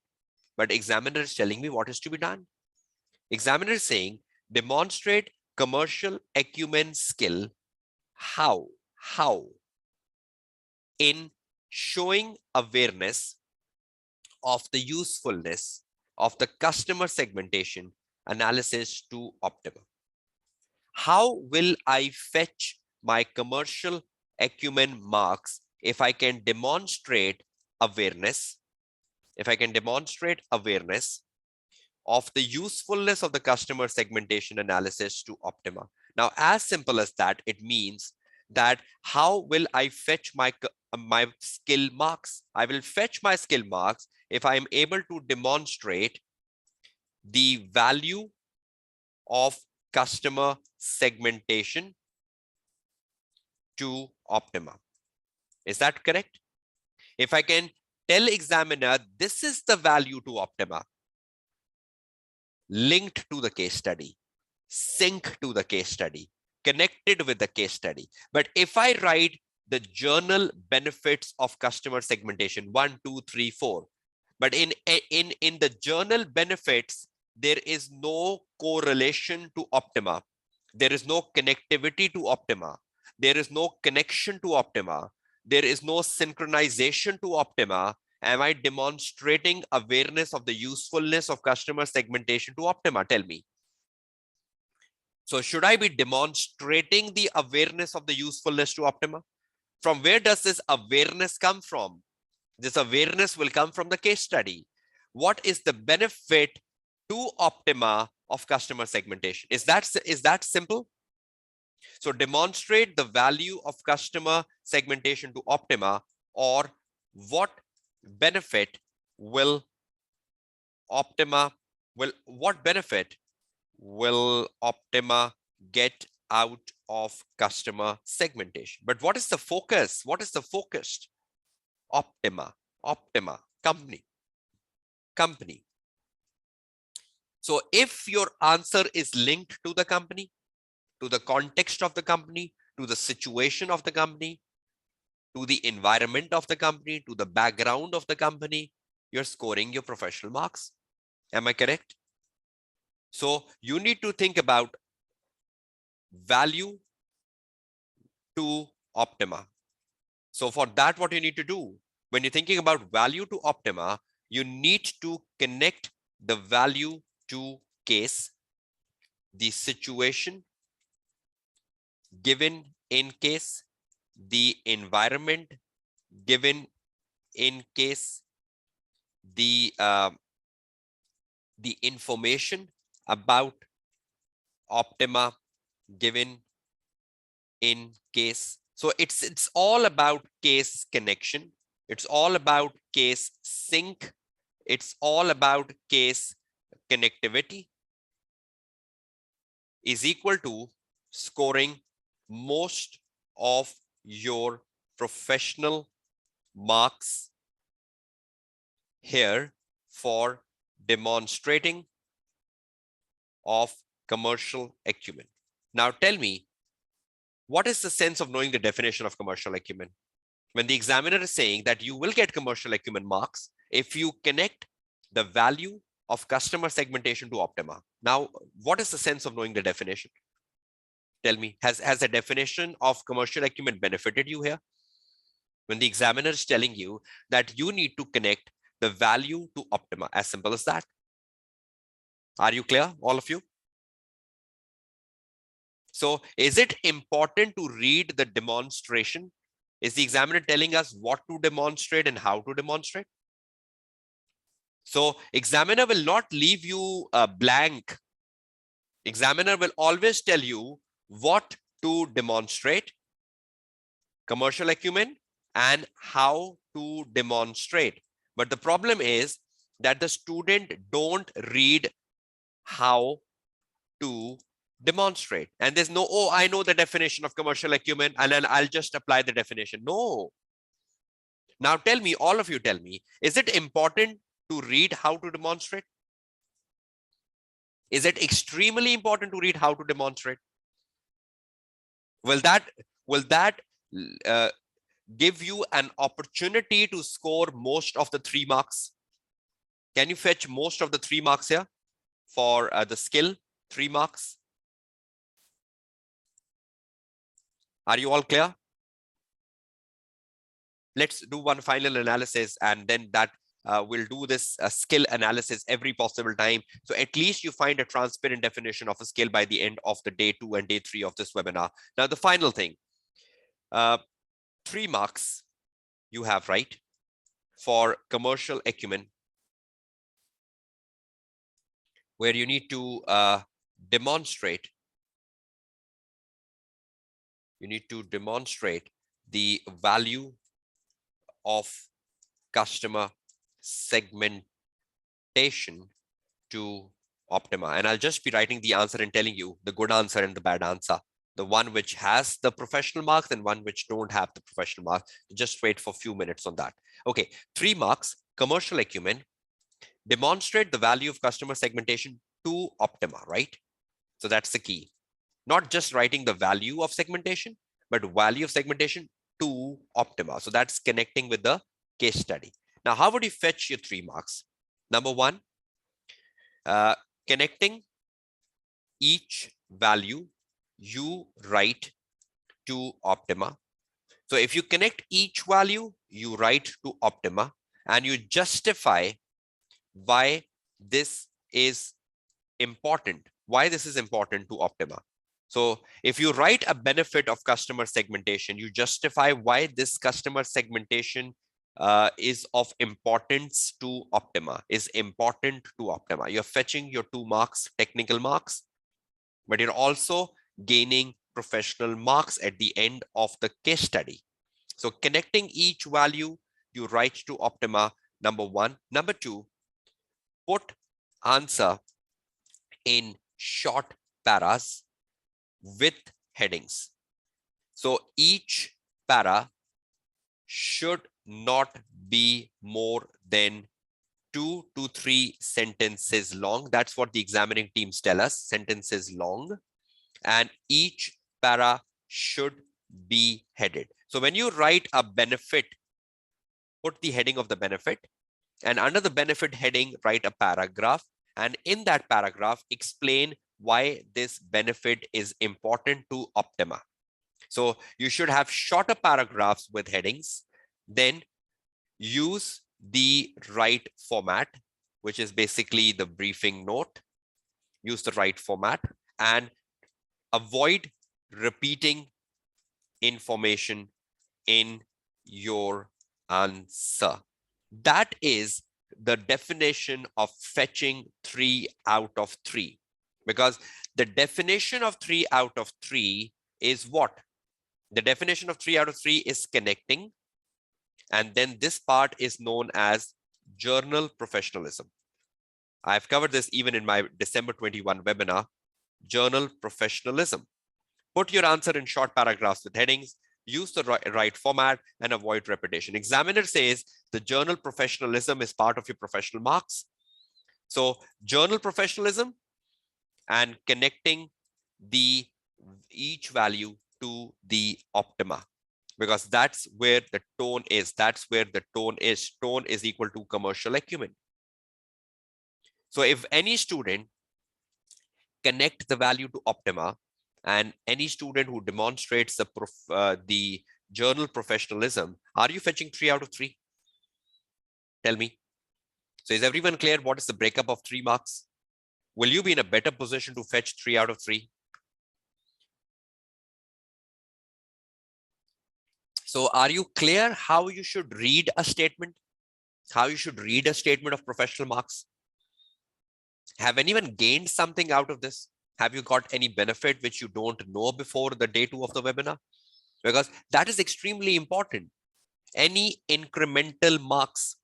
Speaker 1: but examiner is telling me what is to be done. Examiner is saying, demonstrate commercial acumen skill. How? In showing awareness of the usefulness of the customer segmentation analysis to Optima. How will I fetch my commercial acumen marks if I can demonstrate awareness? If I can demonstrate awareness of the usefulness of the customer segmentation analysis to Optima. Now, as simple as that, it means that how will I fetch my skill marks? I will fetch my skill marks if I am able to demonstrate the value of customer segmentation to Optima. Is that correct? If I can tell examiner, this is the value to Optima, linked to the case study, sync to the case study, connected with the case study. But if I write the journal benefits of customer segmentation, 1, 2, 3, 4, but in the journal benefits, there is no correlation to Optima. There is no connectivity to Optima. There is no connection to Optima. There is no synchronization to Optima. Am I demonstrating awareness of the usefulness of customer segmentation to Optima? Tell me. So should I be demonstrating the awareness of the usefulness to Optima? From where does this awareness come from? This awareness will come from the case study. What is the benefit to Optima of customer segmentation? Is that simple? So demonstrate the value of customer segmentation to Optima, or what benefit will Optima get out of customer segmentation? But what is the focus? What is the focus? Optima, company. So if your answer is linked to the company, to the context of the company, to the situation of the company, to the environment of the company, to the background of the company, you're scoring your professional marks. Am I correct? So you need to think about value to optima. So for that, what you need to do when you're thinking about value to optima, you need to connect the value to case, the situation given in case, the environment given in case, the information about optima given in case. So it's all about case connection. It's all about case sync. It's all about case connectivity is equal to scoring most of your professional marks here for demonstrating of commercial acumen. Now tell me, what is the sense of knowing the definition of commercial acumen? When the examiner is saying that you will get commercial acumen marks if you connect the value of customer segmentation to optima. Now, what is the sense of knowing the definition? Tell me, has the definition of commercial acumen benefited you here? When the examiner is telling you that you need to connect the value to optima, as simple as that. Are you clear, all of you? So is it important to read the demonstration? Is the examiner telling us what to demonstrate and how to demonstrate? So examiner will not leave you blank. Examiner will always tell you what to demonstrate, commercial acumen, and how to demonstrate. But the problem is that the student don't read how to demonstrate. And there's no, oh, I know the definition of commercial acumen and then I'll just apply the definition. No. Now tell me, all of you tell me, is it important to read how to demonstrate? Is it extremely important to read how to demonstrate? Will that give you an opportunity to score most of the 3 marks? Can you fetch most of the 3 marks here for the skill 3 marks? Are you all clear? Let's do one final analysis and then that we'll do this skill analysis every possible time. So at least you find a transparent definition of a skill by the end of the day 2 and day 3 of this webinar. Now, the final thing, 3 marks you have, right, for commercial acumen, where you need to demonstrate. You need to demonstrate the value of customer segmentation to optima. And I'll just be writing the answer and telling you the good answer and the bad answer. The one which has the professional marks and one which don't have the professional marks. Just wait for a few minutes on that. Okay, 3 marks, commercial acumen, demonstrate the value of customer segmentation to optima, right? So that's the key. Not just writing the value of segmentation, but value of segmentation to optima. So that's connecting with the case study. Now, how would you fetch your 3 marks? Number 1, connecting each value you write to optima. So if you connect each value you write to optima and you justify why this is important, to optima. So if you write a benefit of customer segmentation, you justify why this customer segmentation is of importance to optima, You're fetching your 2 marks, technical marks, but you're also gaining professional marks at the end of the case study. So connecting each value you write to optima, number 1. Number 2, put answer in short paras with headings. So each para should not be more than 2 to 3 sentences long. That's what the examining teams tell us, sentences long. And each para should be headed. So when you write a benefit, put the heading of the benefit, and under the benefit heading, write a paragraph. And in that paragraph, explain why this benefit is important to Optima. So you should have shorter paragraphs with headings, then use the right format, which is basically the briefing note. Use the right format and avoid repeating information in your answer. That is the definition of fetching 3 out of 3, because the definition of 3 out of 3 is what? The definition of 3 out of 3 is connecting. And then this part is known as journal professionalism. I've covered this even in my December 21 webinar, journal professionalism. Put your answer in short paragraphs with headings, use the right format, and avoid repetition. Examiner says the journal professionalism is part of your professional marks. So journal professionalism and connecting each value to the Optima, because that's where the tone is. That's where the tone is. Tone is equal to commercial acumen. So if any student connect the value to Optima, and any student who demonstrates the journal professionalism, are you fetching 3 out of 3? Tell me. So is everyone clear what is the breakup of 3 marks? Will you be in a better position to fetch 3 out of 3? So are you clear how you should read a statement? How you should read a statement of professional marks? Have anyone gained something out of this? Have you got any benefit which you don't know before the day 2 of the webinar? Because that is extremely important. Any incremental marks,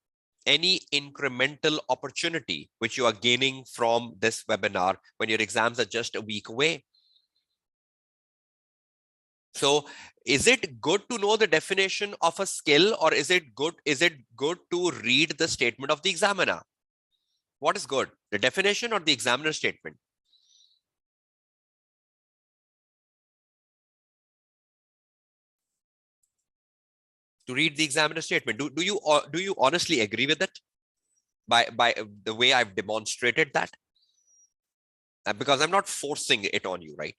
Speaker 1: any incremental opportunity which you are gaining from this webinar when your exams are just a week away. So is it good to know the definition of a skill, or is it good to read the statement of the examiner? What is good, the definition or the examiner statement? To read the examiner statement. Do you honestly agree with it by the way I've demonstrated that? Because I'm not forcing it on you, right?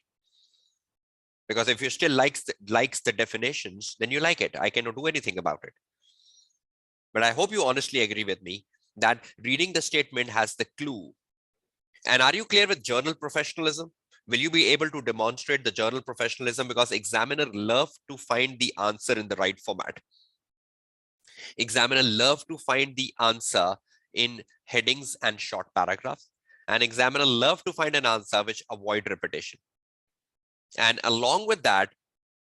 Speaker 1: Because if you still likes the definitions, then you like it. I cannot do anything about it. But I hope you honestly agree with me that reading the statement has the clue. And are you clear with journal professionalism? Will you be able to demonstrate the journal professionalism? Because examiner love to find the answer in the right format. Examiner love to find the answer in headings and short paragraphs. And examiner love to find an answer which avoid repetition. And along with that,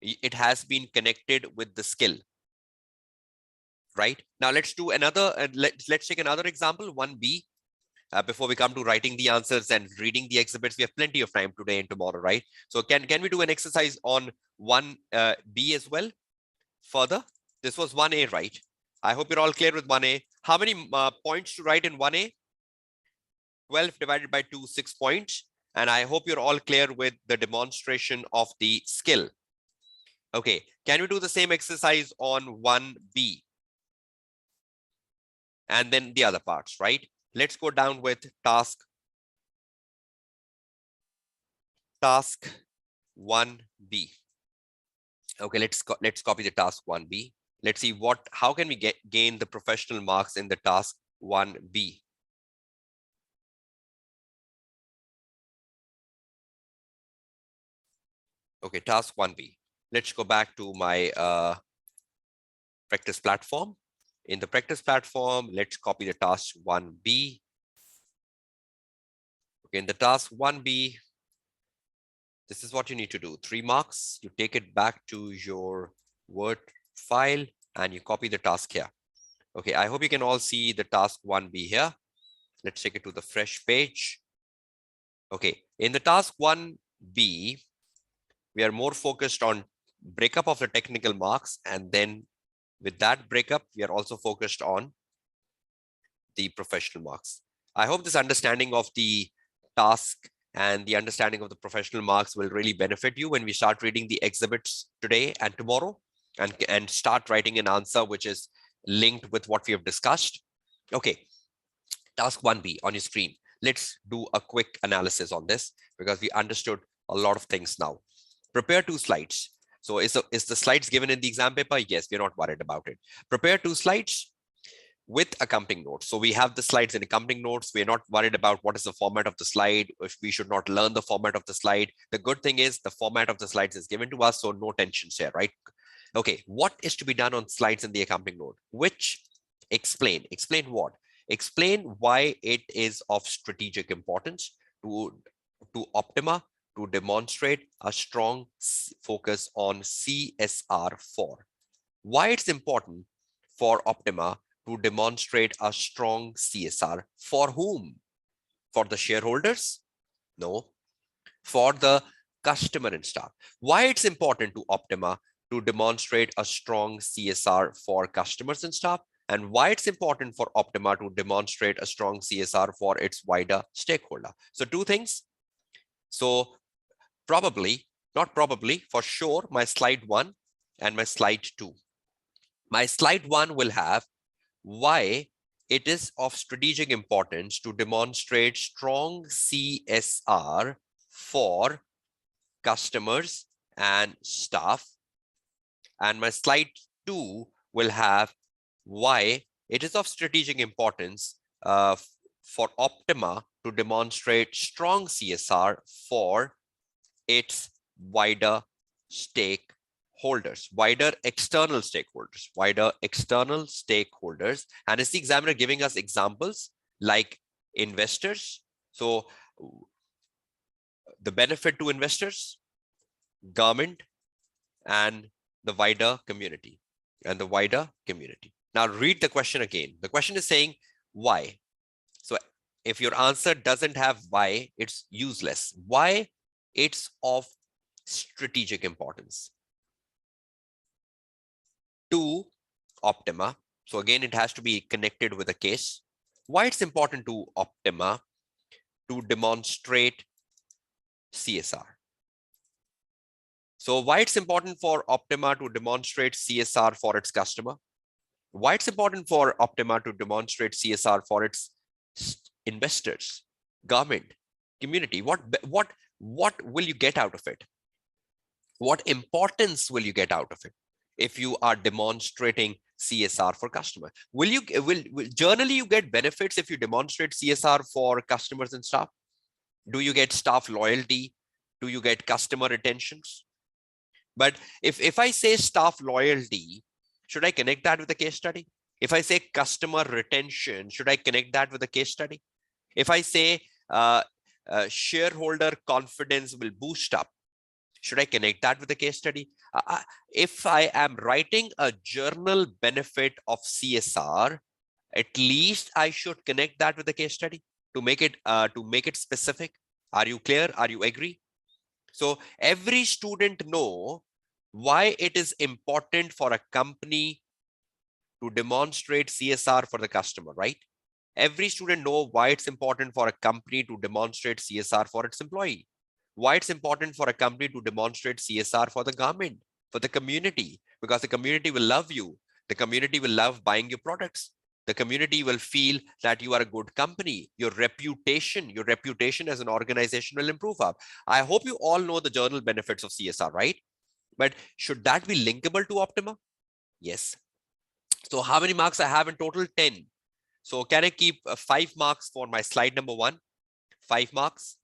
Speaker 1: it has been connected with the skill. Right now, let's do another. Let's take another example, 1B. Before we come to writing the answers and reading the exhibits, we have plenty of time today and tomorrow, right? So can we do an exercise on 1B as well? Further, this was 1A, right? I hope you're all clear with 1A. How many points to write in 1A? 12 divided by 2, 6 points. And I hope you're all clear with the demonstration of the skill. Okay, can we do the same exercise on 1B? And then the other parts, right? Let's go down with task 1B. Okay, let's copy the task 1B. Let's see how can we gain the professional marks in the task 1B. Okay, task 1B. Let's go back to my practice platform. In the practice platform, let's copy the task 1B. Okay, in the task 1B, this is what you need to do. 3 marks. You take it back to your Word file and you copy the task here. Okay, I hope you can all see the task 1B here. Let's take it to the fresh page. Okay, in the task 1B, we are more focused on breakup of the technical marks, and then with that breakup, we are also focused on the professional marks. I hope this understanding of the task and the understanding of the professional marks will really benefit you when we start reading the exhibits today and tomorrow, and start writing an answer which is linked with what we have discussed. Okay, task 1B on your screen. let's do a quick analysis on this because we understood a lot of things now. Prepare 2 slides. So is the slides given in the exam paper? Yes, we're not worried about it. Prepare 2 slides with accompanying notes. So we have the slides in accompanying notes. We're not worried about what is the format of the slide, if we should not learn the format of the slide. The good thing is the format of the slides is given to us, so no tensions here, right? Okay, what is to be done on slides in the accompanying note? Which explain what? Explain why it is of strategic importance to Optima to demonstrate a strong focus on CSR4. Why it's important for Optima to demonstrate a strong CSR. For whom? For the shareholders? No. For the customer and staff. Why it's important to Optima to demonstrate a strong CSR for customers and staff, and why it's important for Optima to demonstrate a strong CSR for its wider stakeholder. So 2 things. So probably, not probably, for sure, my slide 1 and my slide 2. My slide 1 will have why it is of strategic importance to demonstrate strong CSR for customers and staff. And my slide 2 will have why it is of strategic importance for Optima to demonstrate strong CSR for its wider stakeholders, wider external stakeholders. And is the examiner giving us examples like investors? So the benefit to investors, government, and the wider community. Now read the question again. The question is saying why. So if your answer doesn't have why, it's useless. Why it's of strategic importance to Optima. So again, it has to be connected with a case. Why it's important to Optima to demonstrate CSR. So why it's important for Optima to demonstrate CSR for its customer? Why it's important for Optima to demonstrate CSR for its investors, government, community? What will you get out of it? What importance will you get out of it if you are demonstrating CSR for customer? Will generally you get benefits if you demonstrate CSR for customers and staff? Do you get staff loyalty? Do you get customer retentions? But if I say staff loyalty, should I connect that with a case study? If I say customer retention, should I connect that with a case study? If I say shareholder confidence will boost up, should I connect that with a case study? If I am writing a journal benefit of CSR, at least I should connect that with a case study to make it specific. Are you clear? Are you agree? So every student know why it is important for a company to demonstrate CSR for the customer, right? Every student know why it's important for a company to demonstrate CSR for its employee. Why it's important for a company to demonstrate CSR for the government, for the community, because the community will love you. The community will love buying your products. The community will feel that you are a good company. Your reputation as an organization will improve up. I hope you all know the journal benefits of CSR, right? But should that be linkable to Optima? Yes. So how many marks I have in total? 10. So can I keep 5 marks for my slide number 1? 5 marks.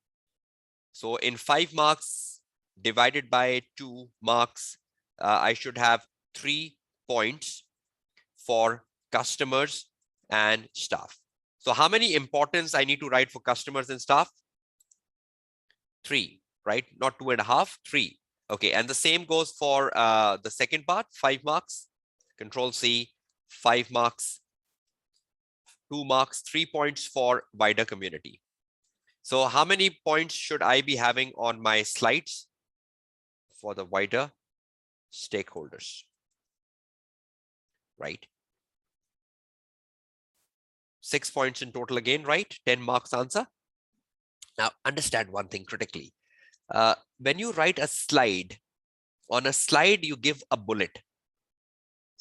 Speaker 1: So in 5 marks divided by 2 marks, I should have 3 points for customers and staff. So how many importance I need to write for customers and staff? 3, right? Not 2.5, 3. Okay, and the same goes for the second part, 5 marks. Control C, 5 marks, 2 marks, 3 points for wider community. So how many points should I be having on my slides for the wider stakeholders? Right? 6 points in total again, right? 10 marks answer. Now understand one thing critically. When you write a slide, on a slide you give a bullet.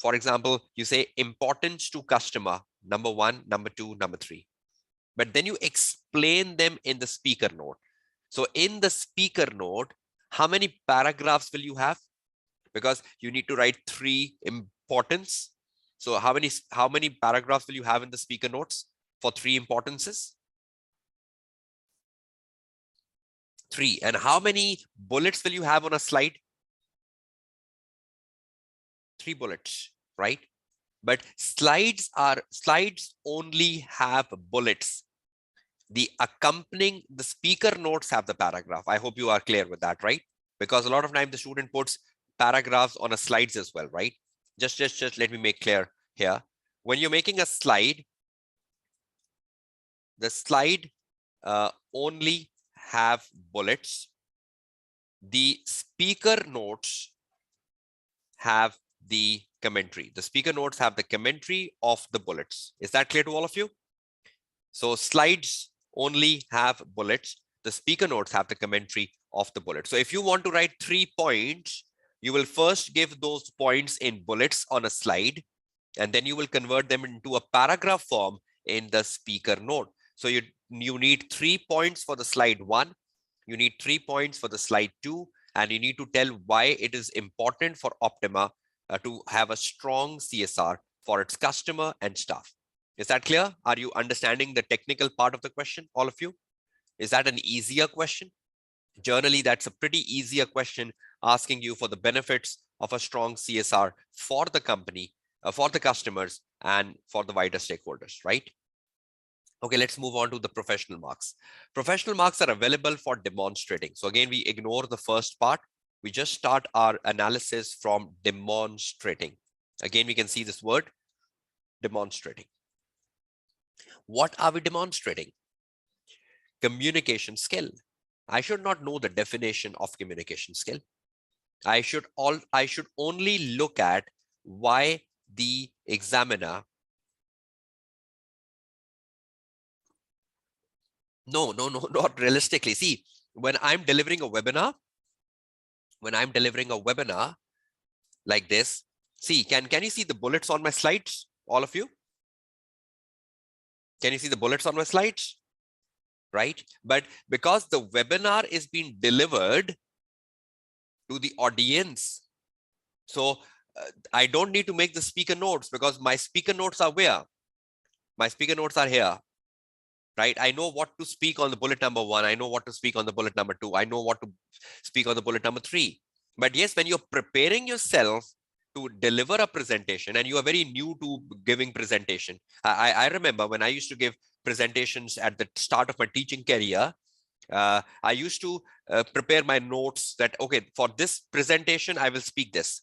Speaker 1: For example, you say importance to customer, number 1, number 2, number 3. but then you explain them in the speaker note. So in the speaker note, how many paragraphs will you have? Because you need to write 3 importance. So how many paragraphs will you have in the speaker notes for 3 importances? 3. And how many bullets will you have on a slide? 3 bullets, right? But slides only have bullets. The speaker notes have the paragraph. I hope you are clear with that, right? Because a lot of time the student puts paragraphs on a slides as well, right? Just let me make clear here. When you're making a slide, the slide only have bullets. The speaker notes have the commentary. The speaker notes have the commentary of the bullets. Is that clear to all of you? So slides only have bullets. The speaker notes have the commentary of the bullets. So if you want to write 3 points, you will first give those points in bullets on a slide, and then you will convert them into a paragraph form in the speaker note. So you need 3 points for the slide 1, you need 3 points for the slide 2, and you need to tell why it is important for Optima to have a strong CSR for its customer and staff. Is that clear? Are you understanding the technical part of the question, all of you? Is that an easier question? Generally, that's a pretty easier question asking you for the benefits of a strong CSR for the company, for the customers, and for the wider stakeholders, right? Okay, let's move on to the professional marks. Professional marks are available for demonstrating. So again, we ignore the first part. We just start our analysis from demonstrating. Again, we can see this word, demonstrating. What are we demonstrating? Communication skill. I should not know the definition of communication skill. I should only look at why the examiner. No, not realistically. See, when I'm delivering a webinar like this, see, can you see the bullets on my slides, all of you? Can you see the bullets on my slides? Right? But because the webinar is being delivered to the audience, so I don't need to make the speaker notes because my speaker notes are where? My speaker notes are here, right? I know what to speak on the bullet number 1. I know what to speak on the bullet number 2. I know what to speak on the bullet number 3. But yes, when you're preparing yourself to deliver a presentation and you are very new to giving presentation. I remember when I used to give presentations at the start of my teaching career, I used to prepare my notes that, okay, for this presentation, I will speak this.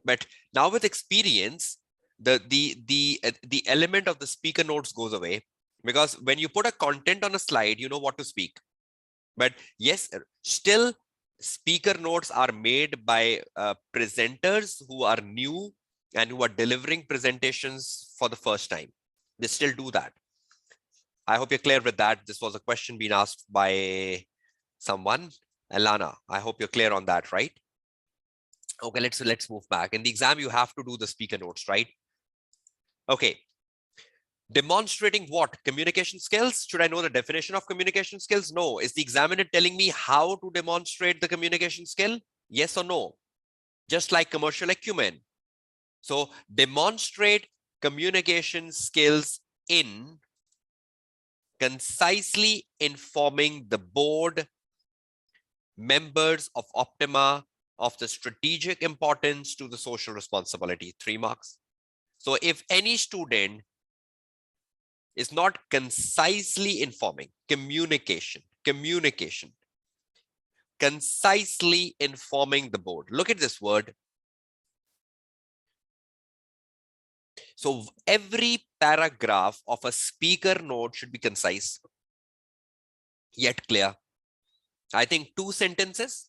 Speaker 1: But now with experience, the element of the speaker notes goes away, because when you put a content on a slide, you know what to speak. But yes, still speaker notes are made by presenters who are new and who are delivering presentations for the first time. They still do that. I hope you're clear with that. This was a question being asked by someone, Alana. I hope you're clear on that, right? Okay, let's move back. In the exam, you have to do the speaker notes, right? Okay. Demonstrating what? Communication skills? Should I know the definition of communication skills? No. Is the examiner telling me how to demonstrate the communication skill? Yes or no? Just like commercial acumen. So demonstrate communication skills in concisely informing the board members of Optima of the strategic importance to the social responsibility. 3 marks. So if any student is not concisely informing, communication, concisely informing the board. Look at this word. So every paragraph of a speaker note should be concise, yet clear. I think 2 sentences.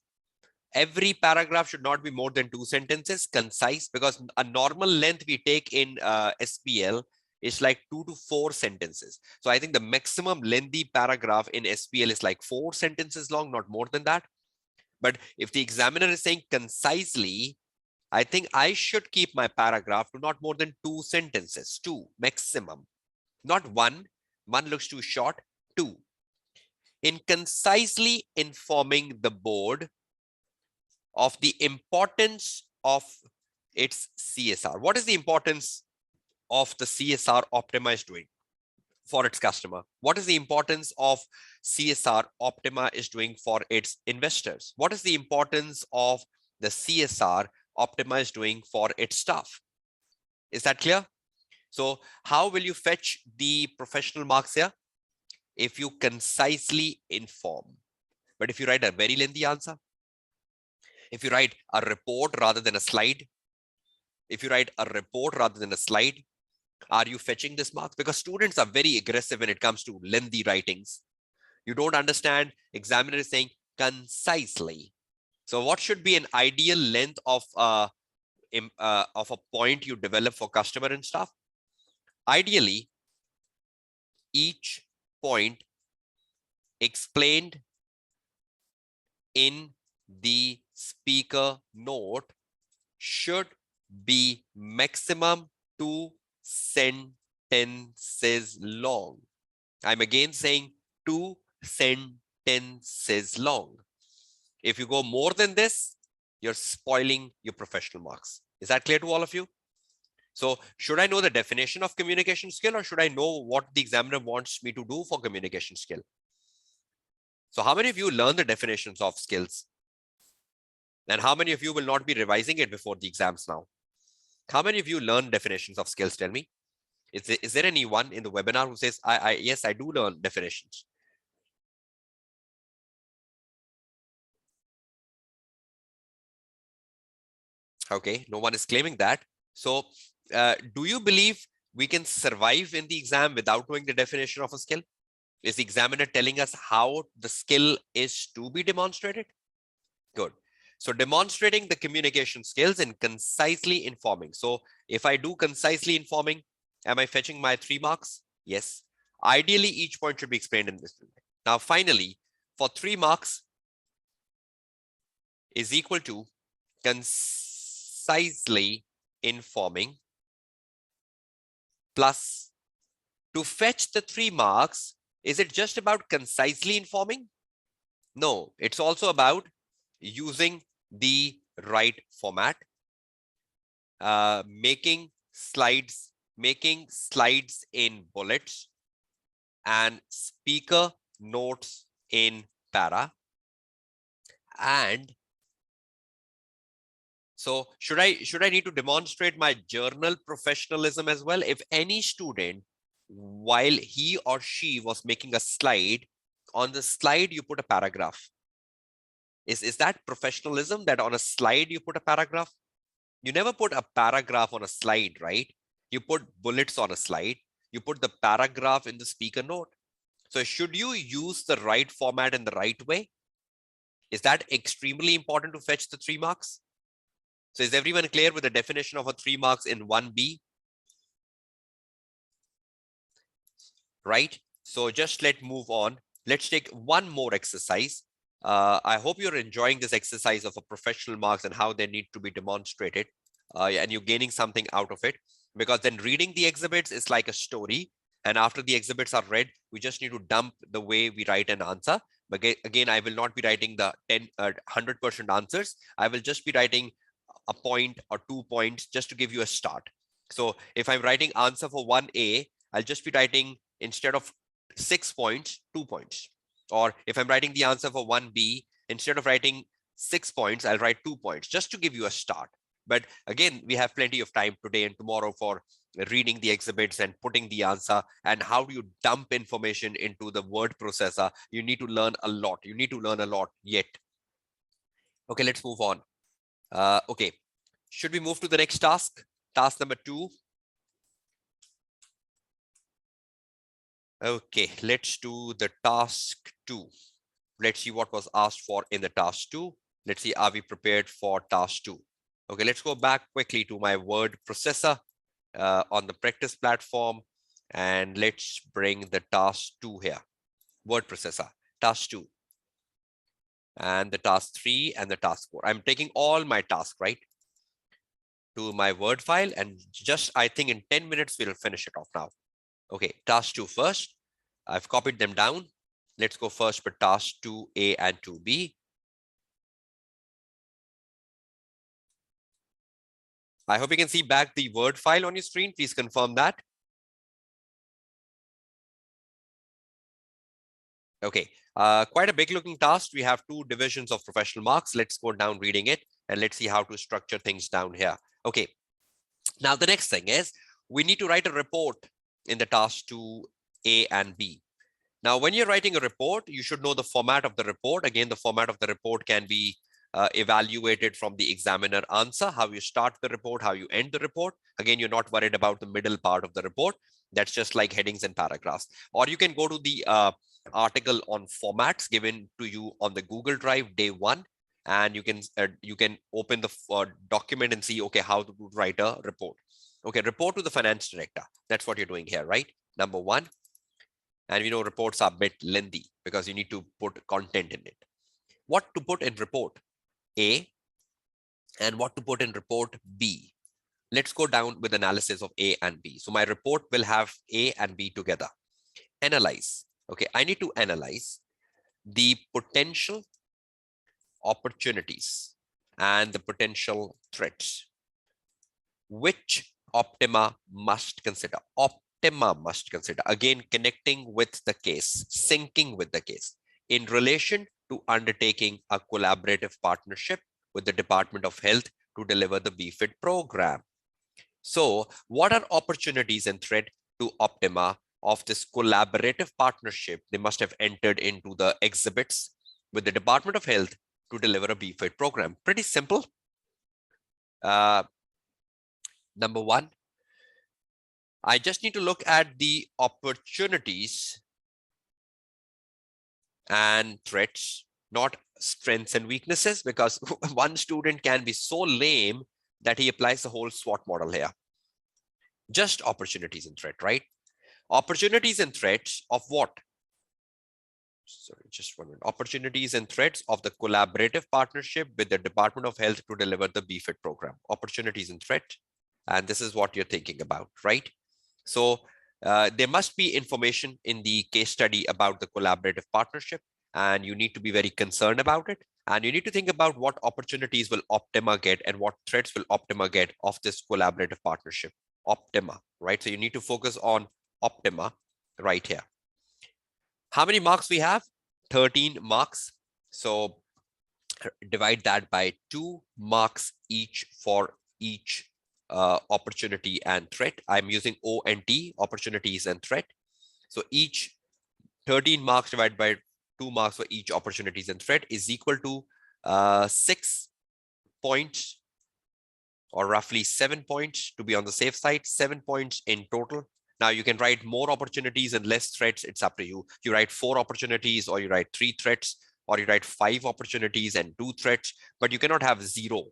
Speaker 1: Every paragraph should not be more than 2 sentences, concise, because a normal length we take in SBL is like 2 to 4 sentences. So I think the maximum lengthy paragraph in SBL is like 4 sentences long, not more than that. But if the examiner is saying concisely, I think I should keep my paragraph to not more than 2 sentences, 2 maximum, not 1, 1 looks too short. 2, in concisely informing the board of the importance of its CSR. What is the importance of the CSR Optima is doing for its customer? What is the importance of CSR Optima is doing for its investors? What is the importance of the CSR Optima is doing for its staff? Is that clear? So how will you fetch the professional marks here? If you concisely inform. But if you write a very lengthy answer, if you write a report rather than a slide, are you fetching this mark? Because students are very aggressive when it comes to lengthy writings. You don't understand, examiner is saying concisely. So what should be an ideal length of a point you develop for customer and staff? Ideally, each point explained in the speaker note should be maximum 2 sentences long. I'm again saying 2 sentences long. If you go more than this, you're spoiling your professional marks. Is that clear to all of you? So should I know the definition of communication skill, or should I know what the examiner wants me to do for communication skill? So how many of you learn the definitions of skills? And how many of you will not be revising it before the exams now? How many of you learn definitions of skills? Tell me. Is there anyone in the webinar who says, yes, I do learn definitions? Okay, no one is claiming that. So do you believe we can survive in the exam without knowing the definition of a skill? Is the examiner telling us how the skill is to be demonstrated? Good. So demonstrating the communication skills and concisely informing. So if I do concisely informing, am I fetching my 3 marks? Yes. Ideally, each point should be explained in this way. Now, finally, for 3 marks is equal to concisely informing plus, to fetch the 3 marks, is it just about concisely informing? No, it's also about using the right format, making slides in bullets, and speaker notes in para. And so should I need to demonstrate my journal professionalism as well? If any student, while he or she was making a slide, on the slide you put a paragraph, is that professionalism, that on a slide you put a paragraph? You never put a paragraph on a slide, right? You put bullets on a slide. You put the paragraph in the speaker note. So should you use the right format in the right way? Is that extremely important to fetch the 3 marks? So is everyone clear with the definition of a 3 marks in 1B? Right? So just let's move on. Let's take one more exercise. I hope you're enjoying this exercise of a professional marks and how they need to be demonstrated. And you're gaining something out of it, because then reading the exhibits is like a story. And after the exhibits are read, we just need to dump the way we write an answer. But again, I will not be writing the 100% answers. I will just be writing a point or 2 points just to give you a start. So if I'm writing answer for 1A, I'll just be writing, instead of 6 points, 2 points. Or if I'm writing the answer for 1B, instead of writing 6 points, I'll write 2 points just to give you a start. But again, we have plenty of time today and tomorrow for reading the exhibits and putting the answer. And how do you dump information into the word processor? You need to learn a lot. You need to learn a lot yet. Okay, let's move on. Okay, should we move to the next task? Task number 2. Okay, let's do the task 2. Let's see what was asked for in the task 2. Let's see, are we prepared for task 2? Okay, let's go back quickly to my word processor on the practice platform, and let's bring the task 2 here. Word processor, task 2, and the task 3 and the task 4. I'm taking all my tasks, right, to my Word file, and just I think in 10 minutes we'll finish it off now. Okay, task 2 first. I've copied them down. Let's go first with task 2A and 2B. I hope you can see back the Word file on your screen. Please confirm that. Okay, quite a big looking task. We have 2 divisions of professional marks. Let's go down reading it and let's see how to structure things down here. Okay, now the next thing is we need to write a report in the task 2A and B. Now, when you're writing a report, you should know the format of the report. Again, the format of the report can be evaluated from the examiner answer, how you start the report, how you end the report. Again, you're not worried about the middle part of the report. That's just like headings and paragraphs. Or you can go to the article on formats given to you on the Google Drive day 1, and you can open the document and see, okay, how to write a report. Okay, report to the finance director. That's what you're doing here, right? Number 1. And we know reports are a bit lengthy because you need to put content in it. What to put in report A and what to put in report B. Let's go down with analysis of A and B. So my report will have A and B together. Analyze. Okay, I need to analyze the potential opportunities and the potential threats. Which optima must consider? Optima must consider. Again, connecting with the case, syncing with the case in relation to undertaking a collaborative partnership with the Department of Health to deliver the BFIT program. So what are opportunities and threat to optima of this collaborative partnership? They must have entered into the exhibits with the Department of Health to deliver a BFIT program. Pretty simple. Number 1, I just need to look at the opportunities and threats, not strengths and weaknesses, because one student can be so lame that he applies the whole SWOT model here. Just opportunities and threat, right? Opportunities and threats of what? Sorry, just 1 minute. Opportunities and threats of the collaborative partnership with the Department of Health to deliver the BFIT program. Opportunities and threat. And this is what you're thinking about, right? So there must be information in the case study about the collaborative partnership, and you need to be very concerned about it. And you need to think about what opportunities will Optima get and what threats will Optima get of this collaborative partnership. Optima, right? So you need to focus on Optima right here. How many marks we have? 13 marks. So divide that by 2 marks each for each opportunity and threat. I'm using O and T, opportunities and threat. So each 13 marks divided by 2 marks for each opportunities and threat is equal to 6 points, or roughly 7 points to be on the safe side, 7 points in total. Now you can write more opportunities and less threats. It's up to you. You write 4 opportunities, or you write 3 threats, or you write 5 opportunities and 2 threats, but you cannot have 0.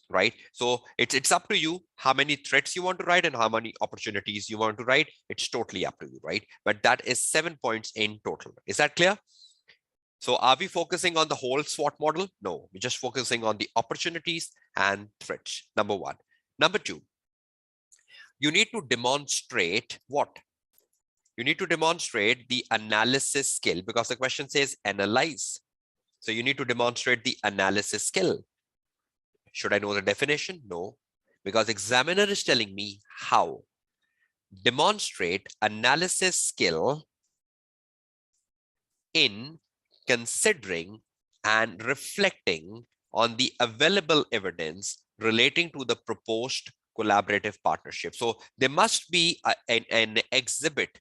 Speaker 1: Right? So it's up to you how many threats you want to write and how many opportunities you want to write. It's totally up to you, right? But that is 7 points in total. Is that clear? So are we focusing on the whole SWOT model? No, we're just focusing on the opportunities and threats. Number 1. Number 2, you need to demonstrate what? You need to demonstrate the analysis skill, because the question says analyze. So you need to demonstrate the analysis skill. Should I know the definition? No, because examiner is telling me how. Demonstrate analysis skill in considering and reflecting on the available evidence relating to the proposed collaborative partnership. So there must be an exhibit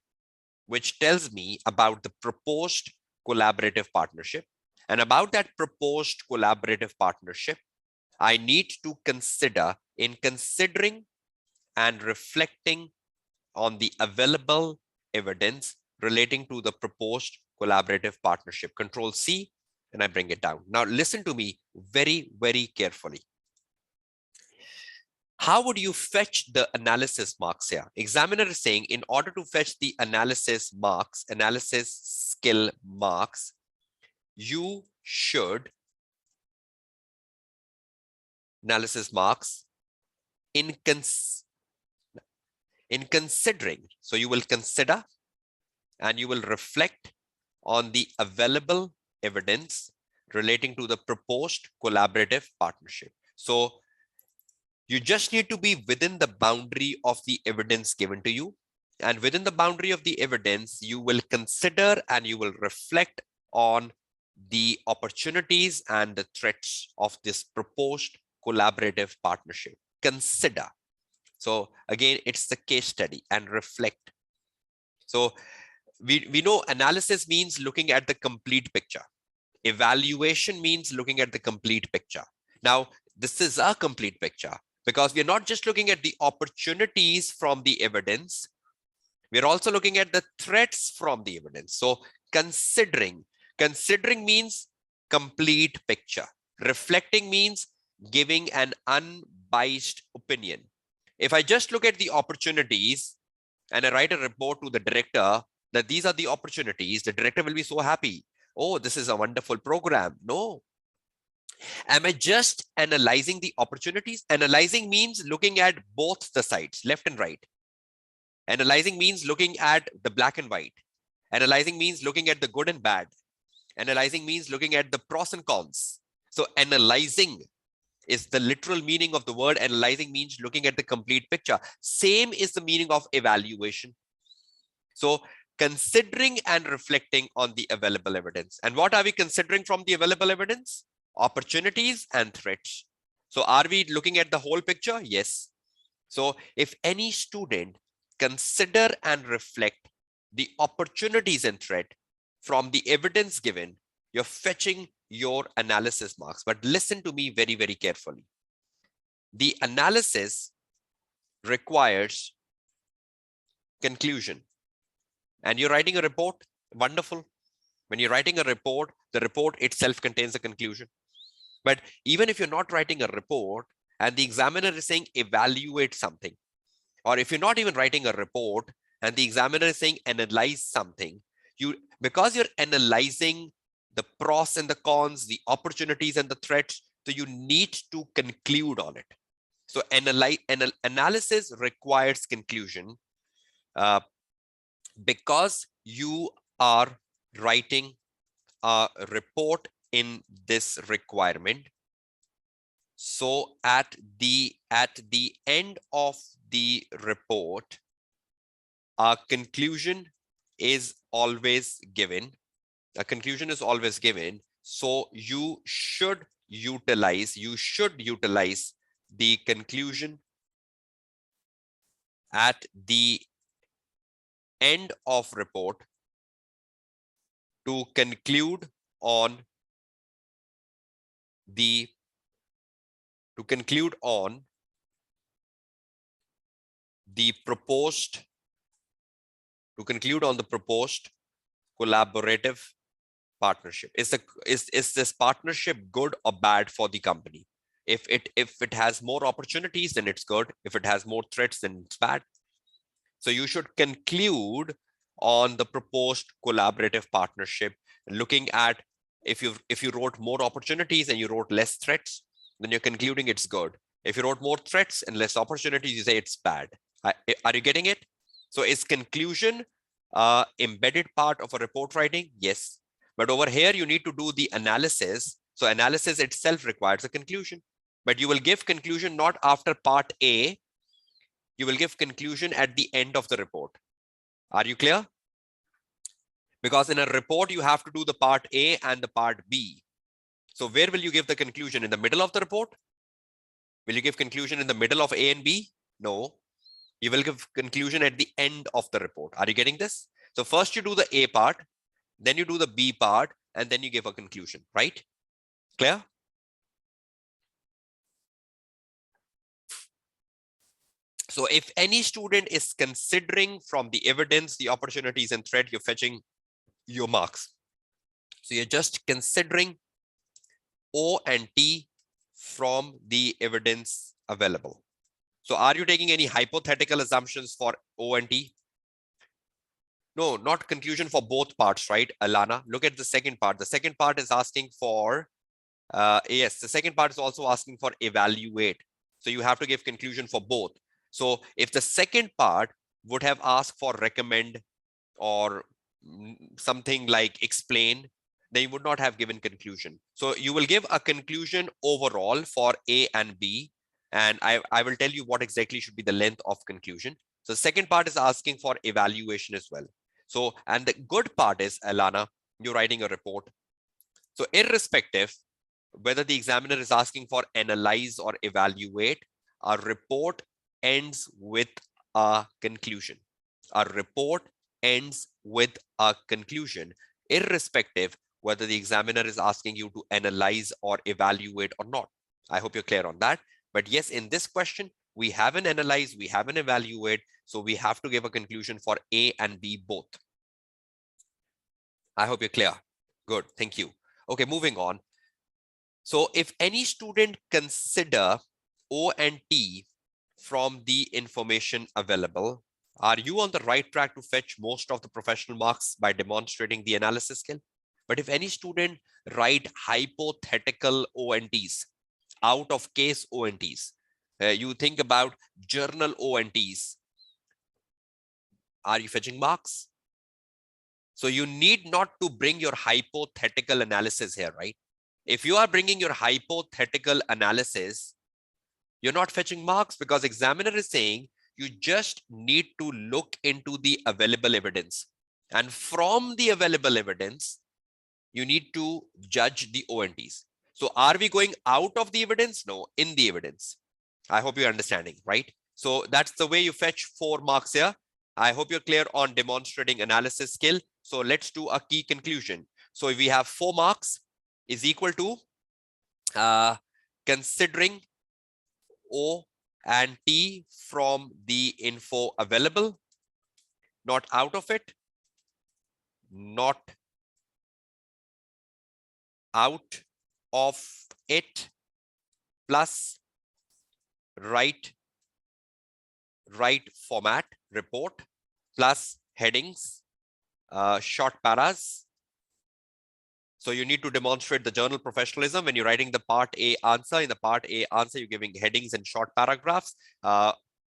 Speaker 1: which tells me about the proposed collaborative partnership. And about that proposed collaborative partnership, I need to consider, in considering and reflecting on the available evidence relating to the proposed collaborative partnership. Control C, and I bring it down. Now listen to me very, very carefully. How would you fetch the analysis marks here? Examiner is saying in order to fetch the analysis marks, analysis skill marks, you should analysis marks in considering. So you will consider and you will reflect on the available evidence relating to the proposed collaborative partnership. So you just need to be within the boundary of the evidence given to you. And within the boundary of the evidence, you will consider and you will reflect on the opportunities and the threats of this proposed collaborative partnership. Consider. So again, it's the case study and reflect. So we know analysis means looking at the complete picture. Evaluation means looking at the complete picture. Now, this is a complete picture because we're not just looking at the opportunities from the evidence. We're also looking at the threats from the evidence. So considering means complete picture. Reflecting means giving an unbiased opinion. If I just look at the opportunities and I write a report to the director that these are the opportunities, the director will be so happy. Oh, this is a wonderful program. No. Am I just analyzing the opportunities? Analyzing means looking at both the sides, left and right. Analyzing means looking at the black and white. Analyzing means looking at the good and bad. Analyzing means looking at the pros and cons. So analyzing is the literal meaning of the word. Analyzing means looking at the complete picture. Same is the meaning of evaluation. So considering and reflecting on the available evidence. And what are we considering from the available evidence? Opportunities and threats. So are we looking at the whole picture? Yes. So if any student consider and reflect the opportunities and threat from the evidence given, you're fetching your analysis marks. But listen to me very, very carefully. The analysis requires conclusion. And you're writing a report, wonderful. When you're writing a report, the report itself contains a conclusion. But even if you're not writing a report and the examiner is saying evaluate something, or if you're not even writing a report and the examiner is saying analyze something, because you're analyzing the pros and the cons, the opportunities and the threats, so you need to conclude on it. So analysis requires conclusion because you are writing a report in this requirement. So at the end of the report, a conclusion is always given. A conclusion is always given. So you should utilize the conclusion at the end of report to conclude on the proposed collaborative partnership. Is this partnership good or bad for the company? If it has more opportunities, then it's good. If it has more threats, then it's bad. So you should conclude on the proposed collaborative partnership, looking at if you wrote more opportunities and you wrote less threats, then you're concluding it's good. If you wrote more threats and less opportunities, you say it's bad. Are you getting it? So is conclusion embedded part of a report writing? Yes. But over here, you need to do the analysis. So analysis itself requires a conclusion. But you will give conclusion not after part A. You will give conclusion at the end of the report. Are you clear? Because in a report, you have to do the part A and the part B. So where will you give the conclusion? In the middle of the report? Will you give conclusion in the middle of A and B? No. You will give conclusion at the end of the report. Are you getting this? So first you do the A part, then you do the B part, and then you give a conclusion, right? Clear? So if any student is considering from the evidence, the opportunities and threat, you're fetching your marks. So you're just considering O and T from the evidence available. So are you taking any hypothetical assumptions for O and T? No, not conclusion for both parts, right, Alana? Look at the second part. The second part is asking for, yes, the second part is also asking for evaluate. So you have to give conclusion for both. So if the second part would have asked for recommend or something like explain, then you would not have given conclusion. So you will give a conclusion overall for A and B. And I will tell you what exactly should be the length of conclusion. So the second part is asking for evaluation as well. So, and the good part is, Alana, you're writing a report. So irrespective whether the examiner is asking for analyze or evaluate, our report ends with a conclusion. Our report ends with a conclusion, irrespective whether the examiner is asking you to analyze or evaluate or not. I hope you're clear on that. But yes, in this question, we haven't analyzed, we haven't evaluated, so we have to give a conclusion for A and B both. I hope you're clear. Good, thank you. Okay, moving on. So if any student consider O and T from the information available, are you on the right track to fetch most of the professional marks by demonstrating the analysis skill? But if any student write hypothetical ONTs, out of case ONTs, you think about journal ONTs, are you fetching marks? So you need not to bring your hypothetical analysis here, right? If you are bringing your hypothetical analysis, you're not fetching marks because examiner is saying you just need to look into the available evidence. And from the available evidence, you need to judge the ONTs. So are we going out of the evidence? No, in the evidence. I hope you're understanding, right? So that's the way you fetch 4 marks here. I hope you're clear on demonstrating analysis skill. So let's do a key conclusion. So if we have 4 marks is equal to considering O and T from the info available, not out of it, not out of it, plus right format report, plus headings, short paras. So you need to demonstrate the journal professionalism when you're writing the part A answer. In the part A answer, you're giving headings and short paragraphs.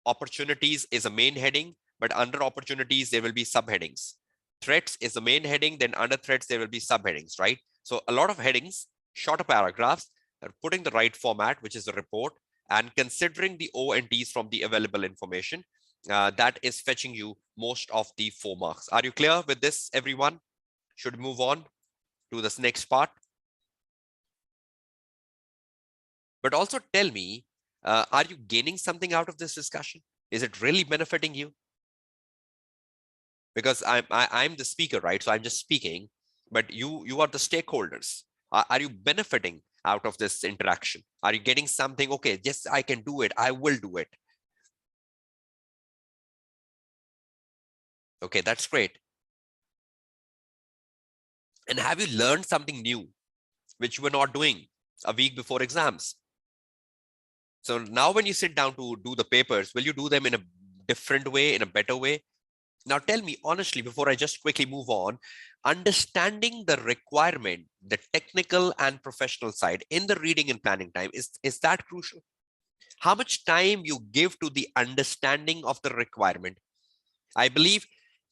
Speaker 1: Opportunities is a main heading, but under opportunities, there will be subheadings. Threats is the main heading, then under threats, there will be subheadings, right? So a lot of headings, shorter paragraphs, putting the right format, which is the report, and considering the O and T's from the available information, that is fetching you most of the 4 marks. Are you clear with this, everyone? Should move on to this next part. But also tell me, are you gaining something out of this discussion? Is it really benefiting you? Because I'm the speaker, right? So I'm just speaking, but you are the stakeholders. Are you benefiting out of this interaction? Are you getting something? Okay, yes, I can do it. I will do it. Okay, that's great. And have you learned something new, which you were not doing a week before exams? So now when you sit down to do the papers, will you do them in a different way, in a better way? Now tell me honestly, before I just quickly move on, understanding the requirement, the technical and professional side in the reading and planning time, is that crucial? How much time you give to the understanding of the requirement? I believe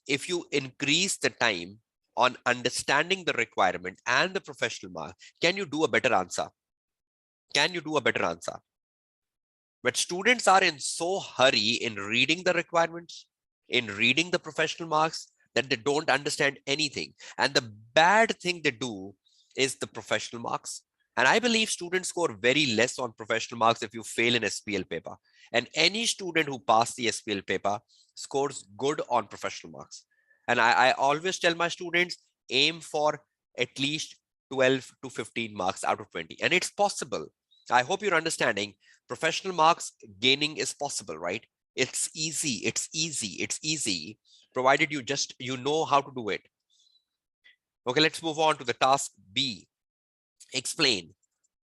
Speaker 1: if you increase the time on understanding the requirement and the professional mark, can you do a better answer? Can you do a better answer? But students are in so hurry in reading the requirements, in reading the professional marks, that they don't understand anything. And the bad thing they do is the professional marks. And I believe students score very less on professional marks if you fail in SBL paper. And any student who passed the SBL paper scores good on professional marks. And I always tell my students, aim for at least 12 to 15 marks out of 20. And it's possible. I hope you're understanding. Professional marks gaining is possible, right? It's easy. It's easy. It's easy, provided you know how to do it. Okay, let's move on to the task B. Explain.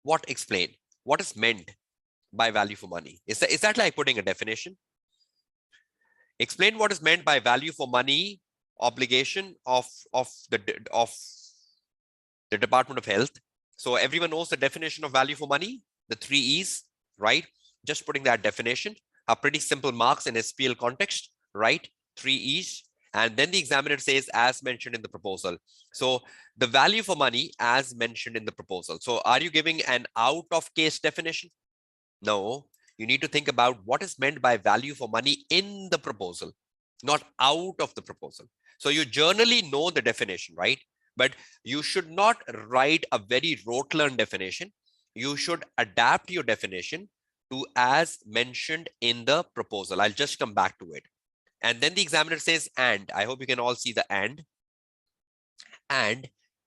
Speaker 1: What explain? What is meant by value for money? Is that like putting a definition? Explain what is meant by value for money obligation of the Department of Health. So everyone knows the definition of value for money, the 3 E's, right? Just putting that definition, a pretty simple marks in SPL context, right? 3 E's. And then the examiner says, as mentioned in the proposal. So the value for money as mentioned in the proposal. So are you giving an out of case definition? No, you need to think about what is meant by value for money in the proposal, not out of the proposal. So you generally know the definition, right? But you should not write a very rote learned definition. You should adapt your definition to as mentioned in the proposal. I'll just come back to it. And then the examiner says, and I hope you can all see the and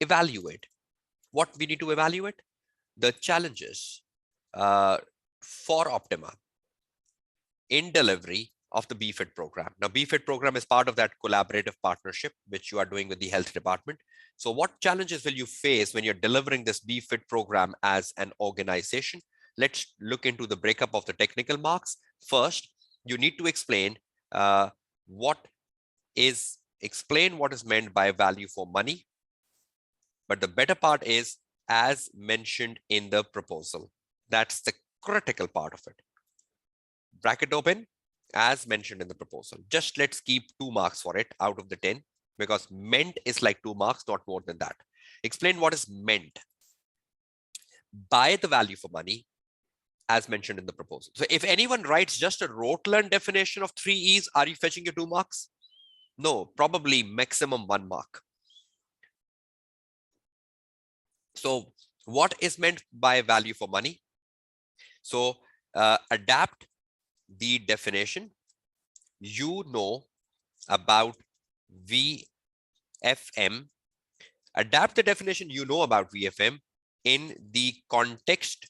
Speaker 1: evaluate. What we need to evaluate? The challenges for Optima in delivery of the BFIT program. Now, BFIT program is part of that collaborative partnership, which you are doing with the health department. So what challenges will you face when you're delivering this BFIT program as an organization? Let's look into the breakup of the technical marks. First, you need to explain what is meant by value for money. But the better part is as mentioned in the proposal. That's the critical part of it. Bracket open, as mentioned in the proposal. Just let's keep 2 marks for it out of the 10, because meant is like 2 marks, not more than that. Explain what is meant by the value for money as mentioned in the proposal. So if anyone writes just a rote learned definition of 3 E's, are you fetching your 2 marks? No, probably maximum 1 mark. So what is meant by value for money? So adapt the definition you know about VFM. Adapt the definition you know about VFM in the context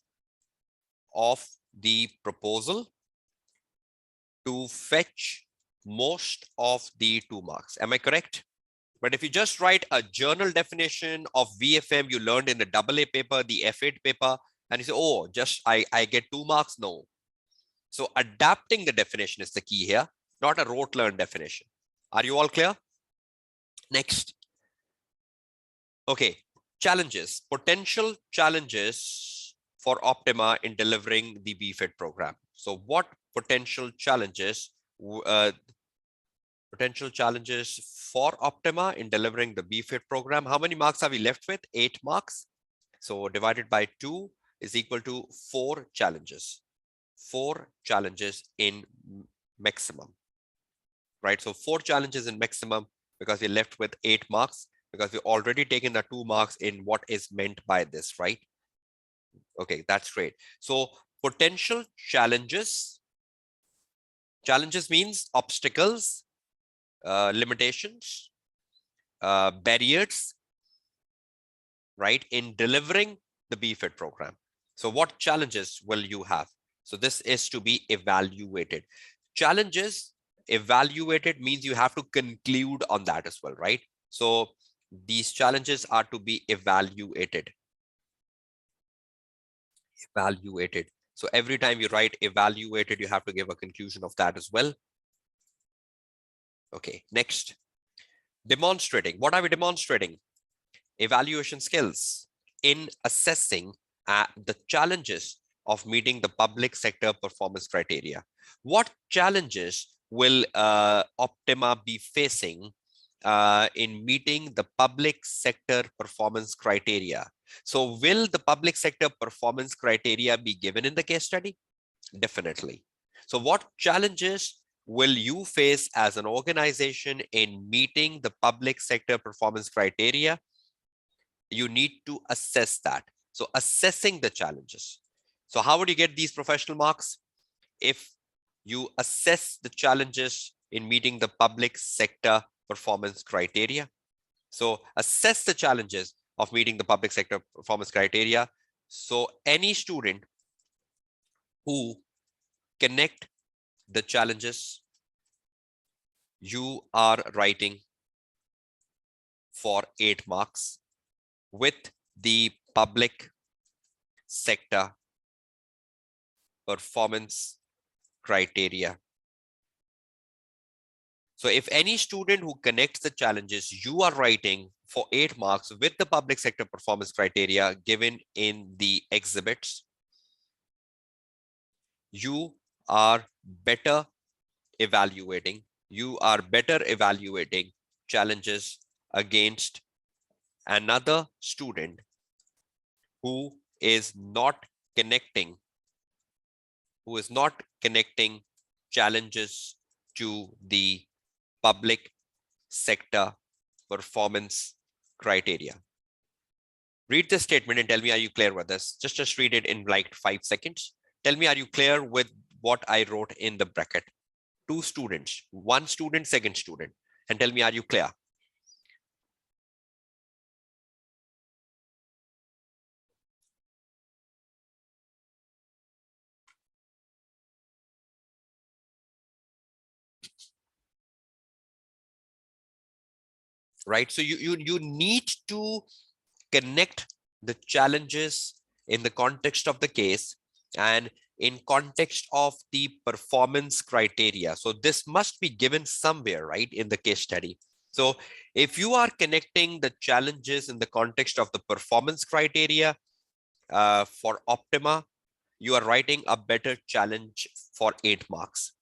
Speaker 1: of the proposal to fetch most of the 2 marks. Am I correct? But if you just write a journal definition of VFM you learned in the AA paper, the F8 paper, and you say, oh, just I get 2 marks, no. So adapting the definition is the key here, not a rote learned definition. Are you all clear? Next. Okay, challenges, potential challenges for Optima in delivering the BFIT program. So what potential challenges for Optima in delivering the BFIT program? How many marks are we left with? 8 marks. So divided by 2 is equal to 4 challenges. 4 challenges in maximum, right? So 4 challenges in maximum because we're left with 8 marks because we've already taken the 2 marks in what is meant by this, right? Okay, that's great. So potential challenges. Challenges means obstacles, limitations, barriers, right, in delivering the BFIT program. So what challenges will you have? So this is to be evaluated. Challenges evaluated means you have to conclude on that as well, right? So these challenges are to be evaluated. Evaluated. So every time you write evaluated, you have to give a conclusion of that as well. Okay, next. Demonstrating. What are we demonstrating? Evaluation skills in assessing the challenges of meeting the public sector performance criteria. What challenges will Optima be facing in meeting the public sector performance criteria? So will the public sector performance criteria be given in the case study? Definitely. So what challenges will you face as an organization in meeting the public sector performance criteria? You need to assess that. So assessing the challenges. So how would you get these professional marks? If you assess the challenges in meeting the public sector performance criteria. So assess the challenges of meeting the public sector performance criteria. So any student who connect the challenges, you are writing for 8 marks with the public sector performance criteria. So if any student who connects the challenges, you are writing for 8 marks with the public sector performance criteria given in the exhibits, you are better evaluating you are better evaluating challenges against another student who is not connecting, challenges to the public sector performance criteria. Read this statement and tell me, are you clear with this? Just read it in like 5 seconds. Tell me, are you clear with what I wrote in the bracket? 2 students, 1 student, second student, and tell me, are you clear? Right? So you need to connect the challenges in the context of the case and in context of the performance criteria. So this must be given somewhere, right, in the case study. So if you are connecting the challenges in the context of the performance criteria for Optima, you are writing a better challenge for 8 marks.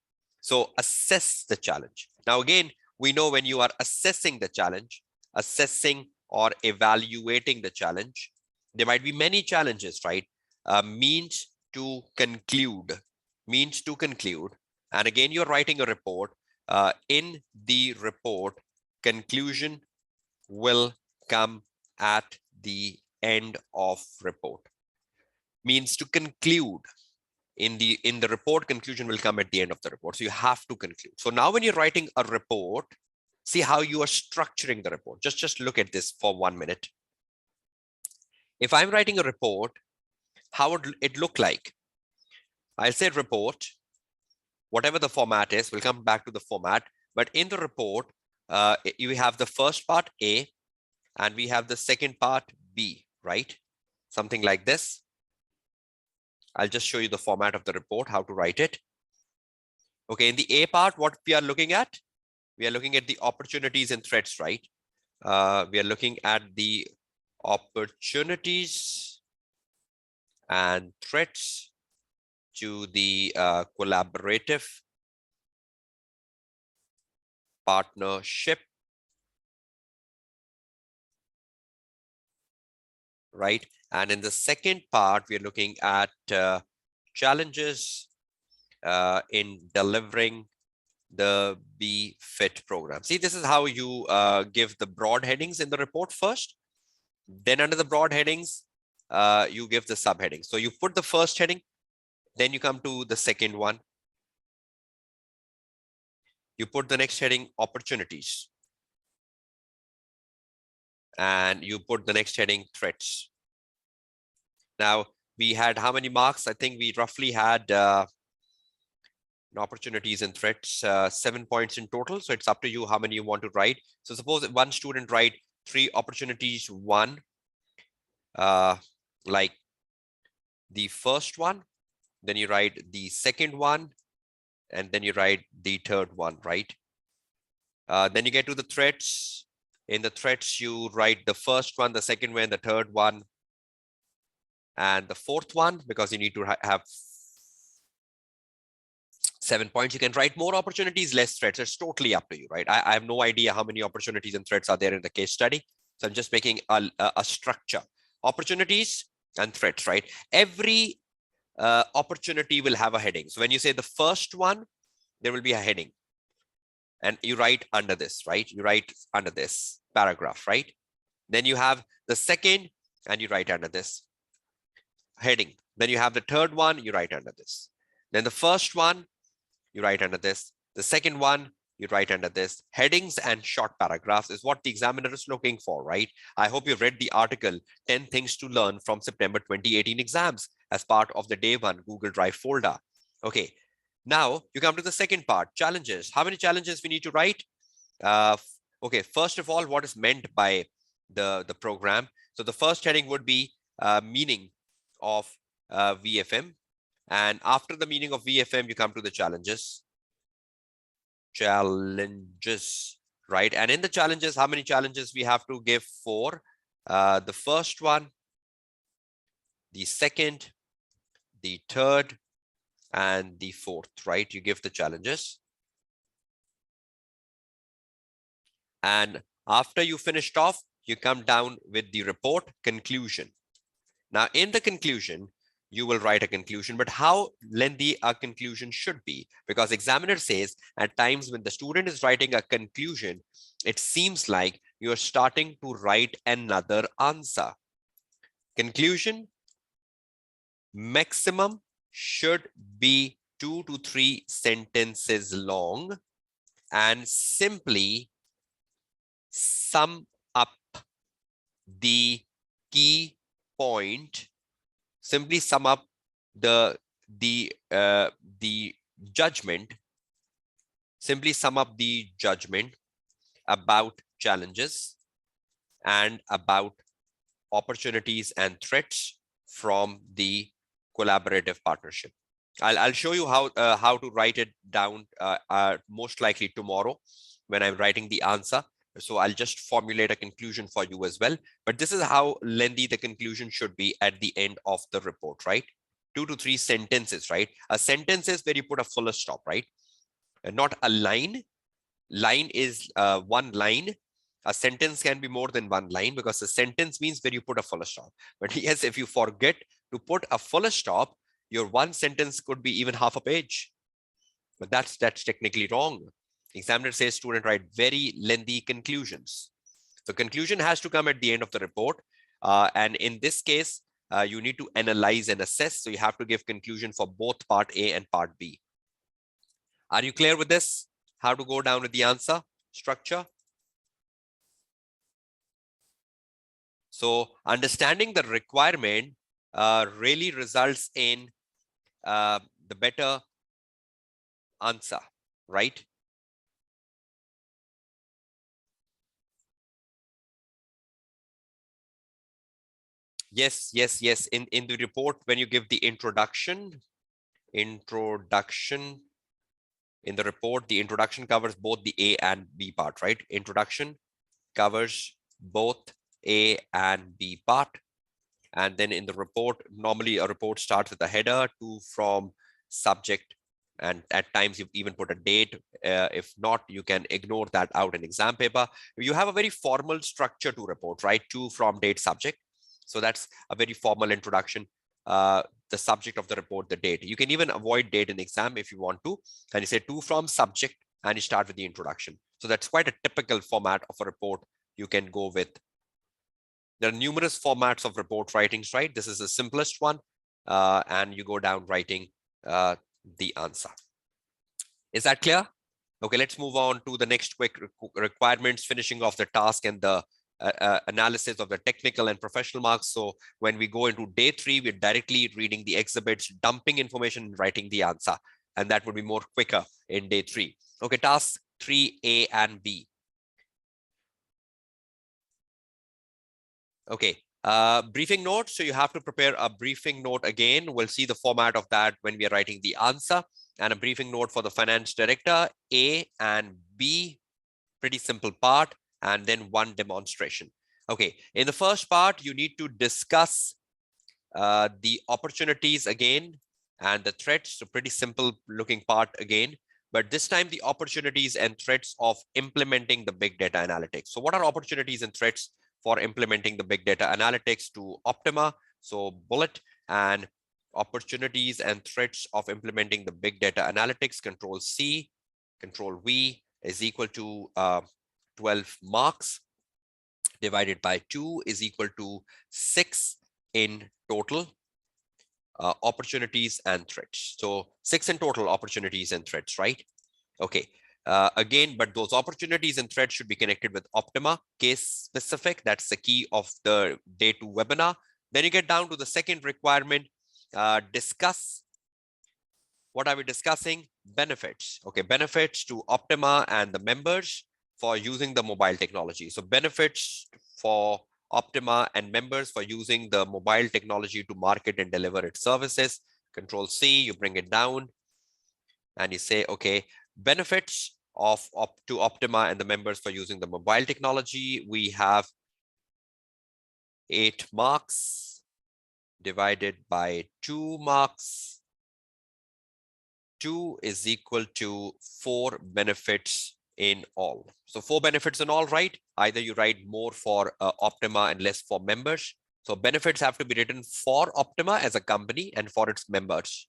Speaker 1: So assess the challenge. Now, again, we know when you are assessing the challenge, assessing or evaluating the challenge, there might be many challenges, right? Means to conclude. And again, you're writing a report. In the report, conclusion will come at the end of report. Means to conclude. In the report, conclusion will come at the end of the report. So you have to conclude. So now when you're writing a report, see how you are structuring the report. Just look at this for 1 minute. If I'm writing a report, how would it look like? I'll say report, whatever the format is, we'll come back to the format. But in the report, you have the first part A, and we have the second part B, right? Something like this. I'll just show you the format of the report, how to write it. Okay, in the A part, what we are looking at? We are looking at the opportunities and threats, right? We are looking at the opportunities and threats to the collaborative partnership, right? And in the second part, we are looking at challenges in delivering the BFIT program. See, this is how you give the broad headings in the report first. Then under the broad headings, you give the subheadings. So you put the first heading, then you come to the second one. You put the next heading, opportunities. And you put the next heading, threats. Now, we had how many marks? I think we roughly had opportunities and threats, 7 points in total. So it's up to you how many you want to write. So suppose one student write 3 opportunities, 1, like the first one, then you write the second one, and then you write the third one, right? Then you get to the threats. In the threats, you write the first one, the second one, the third one, and the fourth one, because you need to have 7 points. You can write more opportunities, less threats. It's totally up to you, right? I have no idea how many opportunities and threats are there in the case study. So I'm just making a structure. Opportunities and threats, right? Every opportunity will have a heading. So when you say the first one, there will be a heading. And you write under this, right? You write under this paragraph, right? Then you have the second, and you write under this heading. Then you have the third one, you write under this. Then the first one, you write under this. The second one, you write under this. Headings and short paragraphs is what the examiner is looking for, right? I hope you've read the article, 10 Things to Learn from September 2018 exams as part of the Day 1 Google Drive folder. Okay, now you come to the second part, challenges. How many challenges we need to write? Okay, first of all, what is meant by the program? So the first heading would be meaning of VFM. And after the meaning of VFM, you come to the challenges. Challenges, right? And in the challenges, how many challenges we have to give for? The first one, the second, the third, and the fourth, right? You give the challenges. And after you finished off, you come down with the report conclusion. Now, in the conclusion, you will write a conclusion, but how lengthy a conclusion should be, because examiner says at times when the student is writing a conclusion, it seems like you're starting to write another answer. Conclusion maximum should be 2 to 3 sentences long and simply sum up the key point, simply sum up the judgment, simply sum up the judgment about challenges and about opportunities and threats from the collaborative partnership. I'll show you how to write it down most likely tomorrow when I'm writing the answer. So I'll just formulate a conclusion for you as well. But this is how lengthy the conclusion should be at the end of the report, right? 2 to 3 sentences, right? A sentence is where you put a full stop, right? And not a line. Line is one line. A sentence can be more than one line because a sentence means where you put a full stop. But yes, if you forget to put a full stop, your one sentence could be even half a page. But that's technically wrong. Examiner says student write very lengthy conclusions. The conclusion has to come at the end of the report. And in this case, you need to analyze and assess. So you have to give conclusion for both part A and part B. Are you clear with this? How to go down with the answer structure? So understanding the requirement really results in the better answer, right? Yes. In the report, when you give the introduction in the report, the introduction covers both the A and B part, right? Introduction covers both A and B part. And then in the report, normally a report starts with a header, to, from, subject, and at times you even put a date. If not, you can ignore that out in exam paper. You have a very formal structure to report, right? To, from, date, subject. So that's a very formal introduction. The subject of the report, the date. You can even avoid date in exam if you want to. And you say to, from, subject, and you start with the introduction. So that's quite a typical format of a report you can go with. There are numerous formats of report writings, right? This is the simplest one. And you go down writing the answer. Is that clear? Okay, let's move on to the next quick requirements, finishing off the task and the analysis of the technical and professional marks. So when we go into day 3, we're directly reading the exhibits, dumping information, and writing the answer. And that would be more quicker in day 3. Okay, task 3A and B. Okay, briefing note. So you have to prepare a briefing note again. We'll see the format of that when we are writing the answer. And a briefing note for the finance director, A and B, pretty simple part, and then one demonstration. Okay, in the first part, you need to discuss the opportunities again and the threats. So pretty simple looking part again. But this time, the opportunities and threats of implementing the big data analytics. So what are opportunities and threats for implementing the big data analytics to Optima? So bullet, and opportunities and threats of implementing the big data analytics, control C, control V, is equal to 12 marks divided by 2 is equal to 6 in total. Opportunities and threats. So 6 in total opportunities and threats, right? Okay. Again, but those opportunities and threats should be connected with Optima, case specific. That's the key of the day 2 webinar. Then you get down to the second requirement. Discuss. What are we discussing? Benefits. Okay, benefits to Optima and the members for using the mobile technology. So benefits for Optima and members for using the mobile technology to market and deliver its services. Control C, you bring it down and you say, okay, benefits to Optima and the members for using the mobile technology. We have 8 marks divided by 2 marks. 2 is equal to 4 benefits in all. So 4 benefits in all, right? Either you write more for Optima and less for members. So benefits have to be written for Optima as a company and for its members,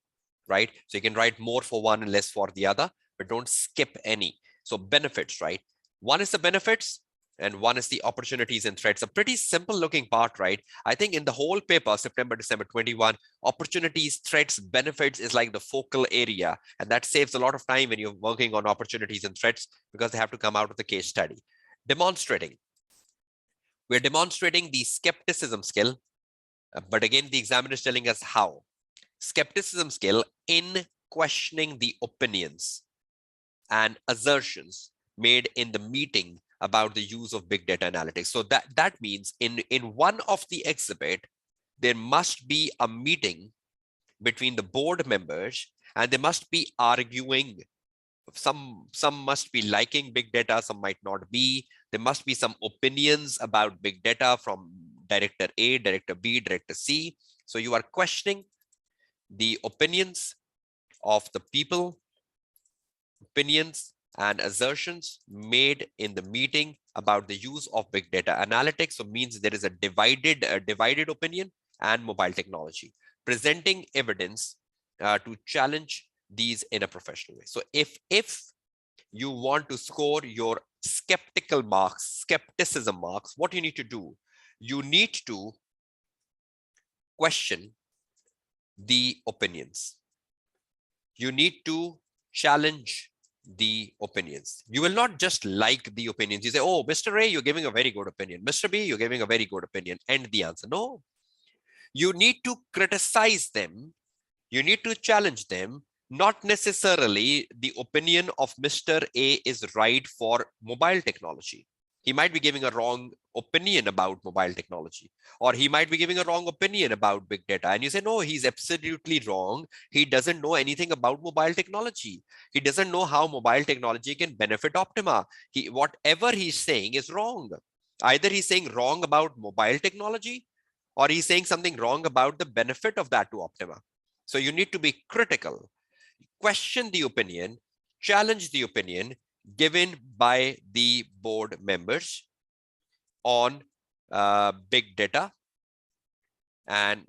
Speaker 1: right? So you can write more for one and less for the other, but don't skip any. So benefits, right? One is the benefits and one is the opportunities and threats. A pretty simple looking part, right? I think in the whole paper, September, December 21, opportunities, threats, benefits is like the focal area. And that saves a lot of time when you're working on opportunities and threats because they have to come out of the case study. Demonstrating. We're demonstrating the skepticism skill, but again, the examiner is telling us how. Skepticism skill in questioning the opinions and assertions made in the meeting about the use of big data analytics. So that means in one of the exhibit, there must be a meeting between the board members and they must be arguing. Some must be liking big data, some might not be. There must be some opinions about big data from director A, director B, director C. So you are questioning the opinions of the people, opinions and assertions made in the meeting about the use of big data analytics. So means there is a divided opinion and mobile technology. Presenting evidence to challenge these in a professional way. So if you want to score your skepticism marks, what you need to do, you need to question the opinions. You need to challenge the opinions. You will not just like the opinions. You say, oh, Mr. A, you're giving a very good opinion. Mr. B, you're giving a very good opinion. End the answer. No. You need to criticize them. You need to challenge them. Not necessarily the opinion of Mr. A is right for mobile technology. He might be giving a wrong opinion about mobile technology, or he might be giving a wrong opinion about big data. And you say, no, he's absolutely wrong. He doesn't know anything about mobile technology. He doesn't know how mobile technology can benefit Optima. Whatever he's saying is wrong. Either he's saying wrong about mobile technology, or he's saying something wrong about the benefit of that to Optima. So you need to be critical, question the opinion, challenge the opinion given by the board members on big data and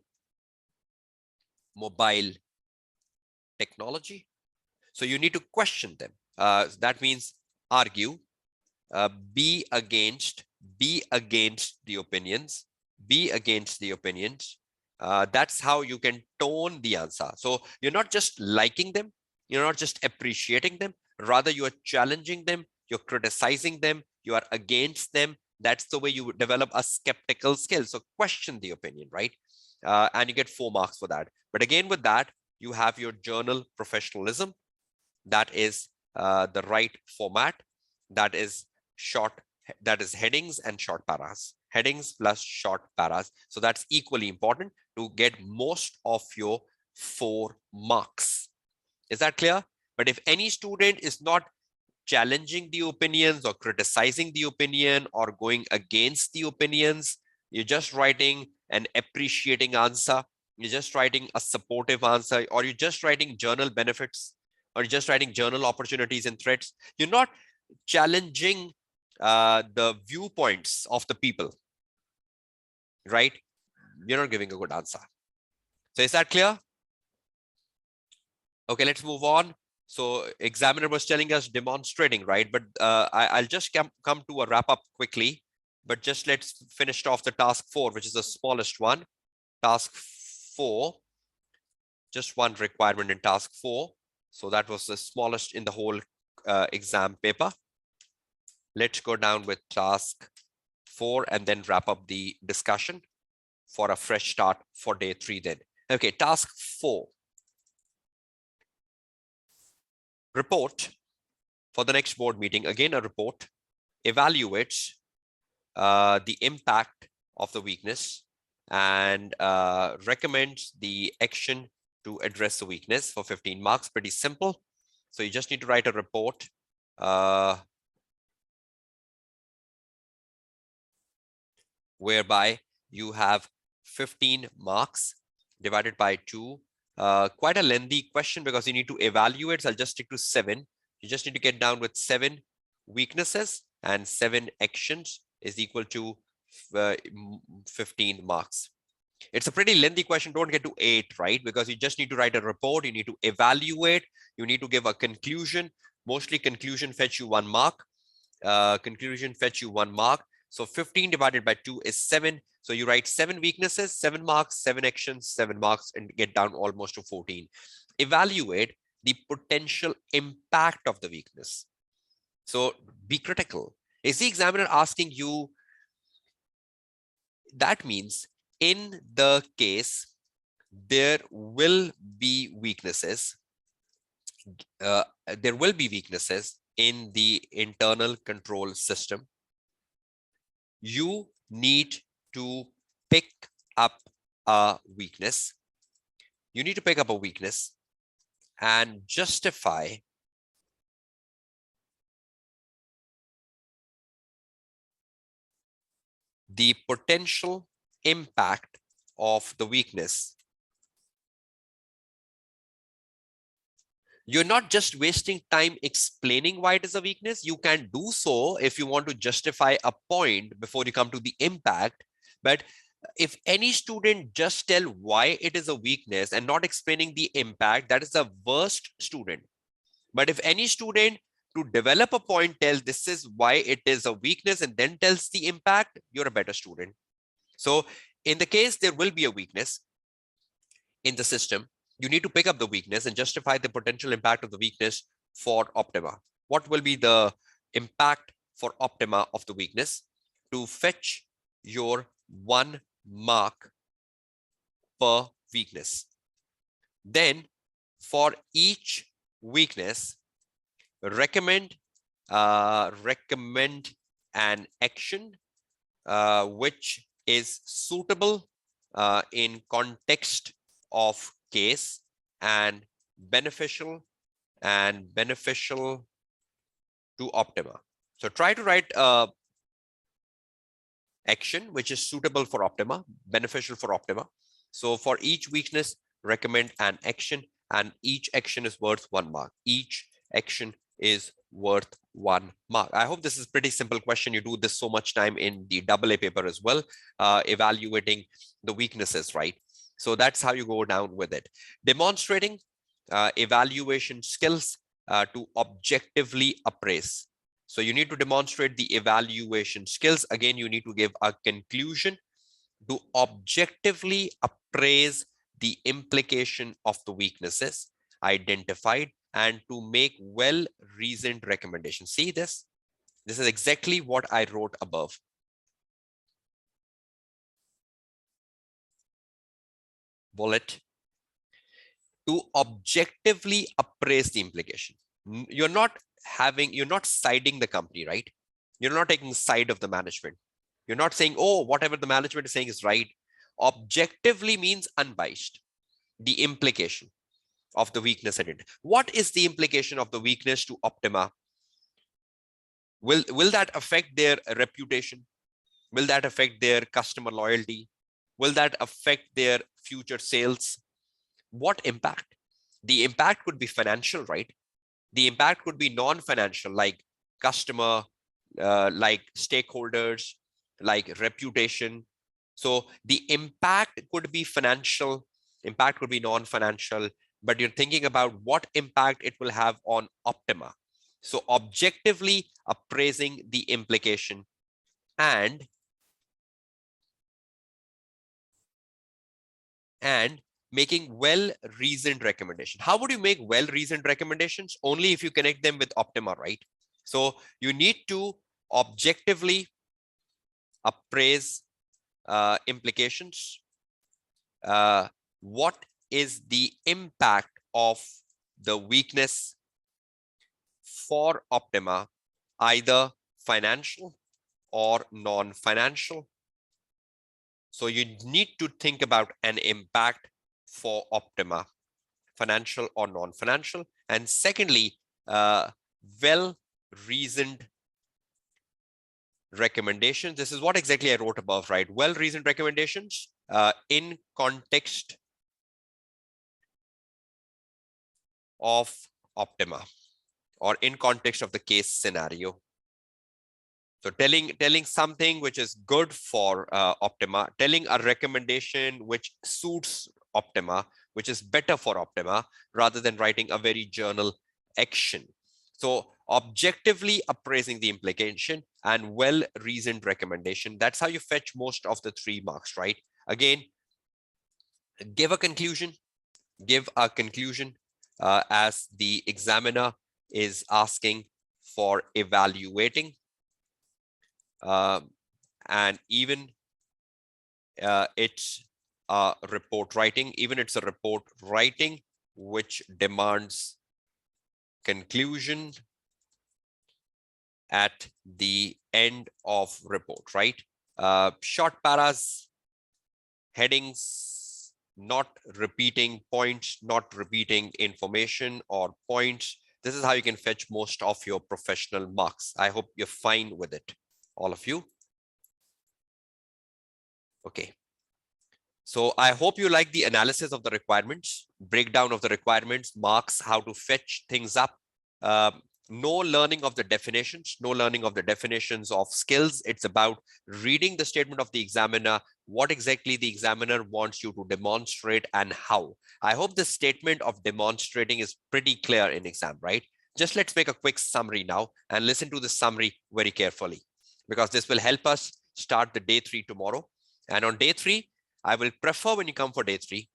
Speaker 1: mobile technology. So you need to question them. That means argue, be against the opinions, that's how you can tone the answer. So you're not just liking them, you're not just appreciating them, rather you are challenging them, you're criticizing them, you are against them. That's the way you develop a skeptical skill. So question the opinion, right? And you get 4 marks for that. But again, with that, you have your journal professionalism. That is the right format. That is short, that is headings and short paras. Headings plus short paras. So that's equally important to get most of your 4 marks. Is that clear? But if any student is not challenging the opinions or criticizing the opinion or going against the opinions, you're just writing an appreciating answer, you're just writing a supportive answer, or you're just writing journal benefits, or you're just writing journal opportunities and threats, you're not challenging the viewpoints of the people, right? You're not giving a good answer. So is that clear? Okay, let's move on. So examiner was telling us demonstrating, right? But I'll just come to a wrap up quickly, but just let's finish off the task 4, which is the smallest one. Task 4, just one requirement in task 4. So that was the smallest in the whole exam paper. Let's go down with task 4 and then wrap up the discussion for a fresh start for day 3 then. Okay, task 4. Report for the next board meeting. Again, a report evaluates the impact of the weakness and recommends the action to address the weakness for 15 marks. Pretty simple. So you just need to write a report whereby you have 15 marks divided by 2. Quite a lengthy question because you need to evaluate. So I'll just stick to 7. You just need to get down with 7 weaknesses and 7 actions is equal to 15 marks. It's a pretty lengthy question. Don't get to 8, right? Because you just need to write a report. You need to evaluate. You need to give a conclusion. Mostly conclusion fetch you 1 mark. Conclusion fetch you 1 mark. So 15 divided by 2 is 7. So you write 7 weaknesses, 7 marks, 7 actions, 7 marks, and get down almost to 14. Evaluate the potential impact of the weakness. So be critical. Is the examiner asking you? That means in the case there will be weaknesses, there will be weaknesses in the internal control system. You need to pick up a weakness. You need to pick up a weakness and justify the potential impact of the weakness. You're not just wasting time explaining why it is a weakness. You can do so if you want to justify a point before you come to the impact. But if any student just tell why it is a weakness and not explaining the impact, that is the worst student. But if any student to develop a point tells this is why it is a weakness and then tells the impact, you're a better student. So in the case there will be a weakness in the system, you need to pick up the weakness and justify the potential impact of the weakness for Optima. What will be the impact for Optima of the weakness? To fetch your 1 mark per weakness. Then for each weakness, recommend an action which is suitable in context of case and beneficial to Optima. So try to write action which is suitable for Optima, beneficial for Optima. So for each weakness, recommend an action, and each action is worth 1 mark. Each action is worth 1 mark. I hope this is pretty simple question. You do this so much time in the AA paper as well, evaluating the weaknesses, right? So that's how you go down with it. Demonstrating evaluation skills to objectively appraise. So you need to demonstrate the evaluation skills. Again, you need to give a conclusion to objectively appraise the implication of the weaknesses identified and to make well-reasoned recommendations. See this? This is exactly what I wrote above. Bullet. To objectively appraise the implication. You're not siding the company, right? You're not taking the side of the management. You're not saying, oh, whatever the management is saying is right. Objectively means unbiased. The implication of the weakness identity. What is the implication of the weakness to Optima? Will that affect their reputation? Will that affect their customer loyalty? Will that affect their future sales? What impact? The impact could be financial, right? The impact could be non-financial, like customer, like stakeholders, like reputation. So the impact could be financial, impact could be non-financial, but you're thinking about what impact it will have on Optima. So objectively appraising the implication and making well-reasoned recommendation. How would you make well-reasoned recommendations? Only if you connect them with Optima, right? So you need to objectively appraise implications. What is the impact of the weakness for Optima, either financial or non-financial? So you need to think about an impact for Optima, financial or non-financial. And secondly, well-reasoned recommendations. This is what exactly I wrote above, right? Well-reasoned recommendations in context of Optima or in context of the case scenario. So telling something which is good for Optima, telling a recommendation which suits Optima, which is better for Optima, rather than writing a very journal action. So objectively appraising the implication and well-reasoned recommendation. That's how you fetch most of the 3 marks, right? Again, give a conclusion as the examiner is asking for evaluating. And even it's a report writing, which demands conclusion at the end of report, right? Short paras, headings, not repeating points, not repeating information or points. This is how you can fetch most of your professional marks. I hope you're fine with it, all of you. Okay. So I hope you like the analysis of the requirements, breakdown of the requirements, marks, how to fetch things up. No learning of the definitions, of skills. It's about reading the statement of the examiner, what exactly the examiner wants you to demonstrate and how. I hope the statement of demonstrating is pretty clear in exam, right? Just let's make a quick summary now and listen to the summary very carefully, because this will help us start the day 3 tomorrow. And on day 3, I will prefer when you come for day 3,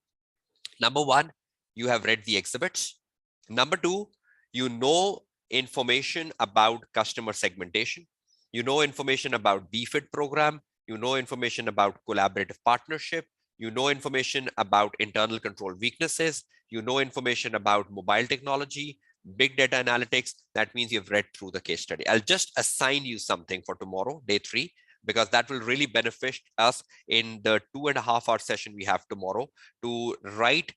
Speaker 1: number 1, you have read the exhibits. Number 2, you know information about customer segmentation. You know information about BFIT program. You know information about collaborative partnership. You know information about internal control weaknesses. You know information about mobile technology, big data analytics. That means you've read through the case study. I'll just assign you something for tomorrow, day 3, because that will really benefit us in the 2.5-hour session we have tomorrow to write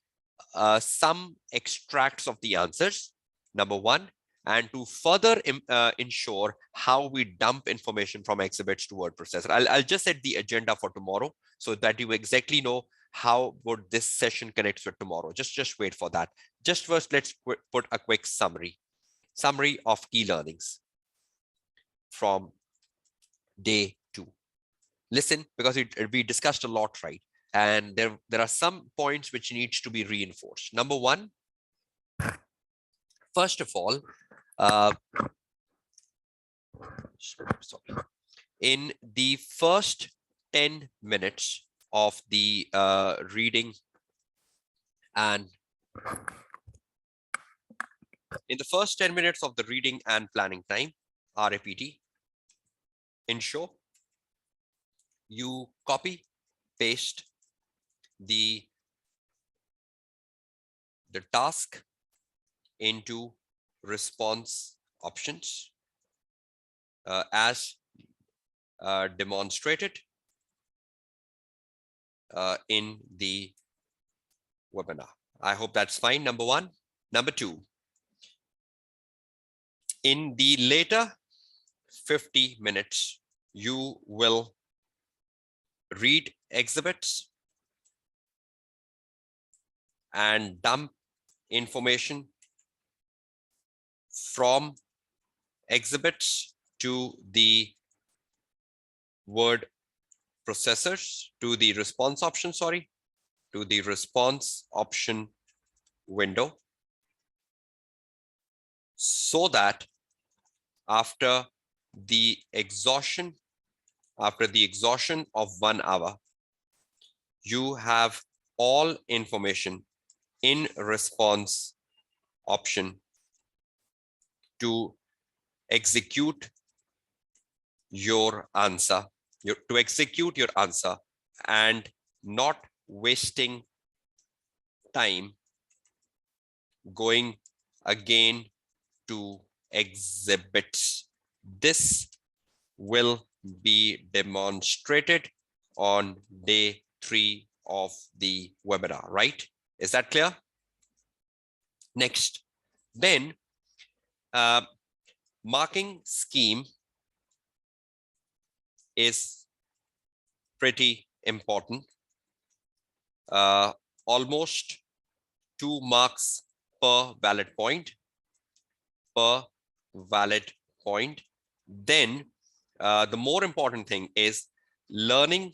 Speaker 1: some extracts of the answers, number 1, and to further ensure how we dump information from exhibits to word processor. I'll just set the agenda for tomorrow so that you exactly know how would this session connect with tomorrow. Just wait for that. Just first, let's put a quick summary of key learnings from day 2. Listen, because we discussed a lot, right? And there are some points which needs to be reinforced. Number 1, first of all, in the first 10 minutes of the reading and planning time, RAPT, ensure you copy paste the task into response options as demonstrated in the webinar. I hope that's fine, number 1. Number 2, in the later 50 minutes, you will read exhibits and dump information from exhibits to the word processors, to the response option, window, so that after the exhaustion of 1 hour, you have all information in response option to execute your answer, and not wasting time going again to exhibits. This will be demonstrated on day 3 of the webinar, right? Is that clear? Next, then marking scheme is pretty important. Almost 2 marks per valid point. Then the more important thing is learning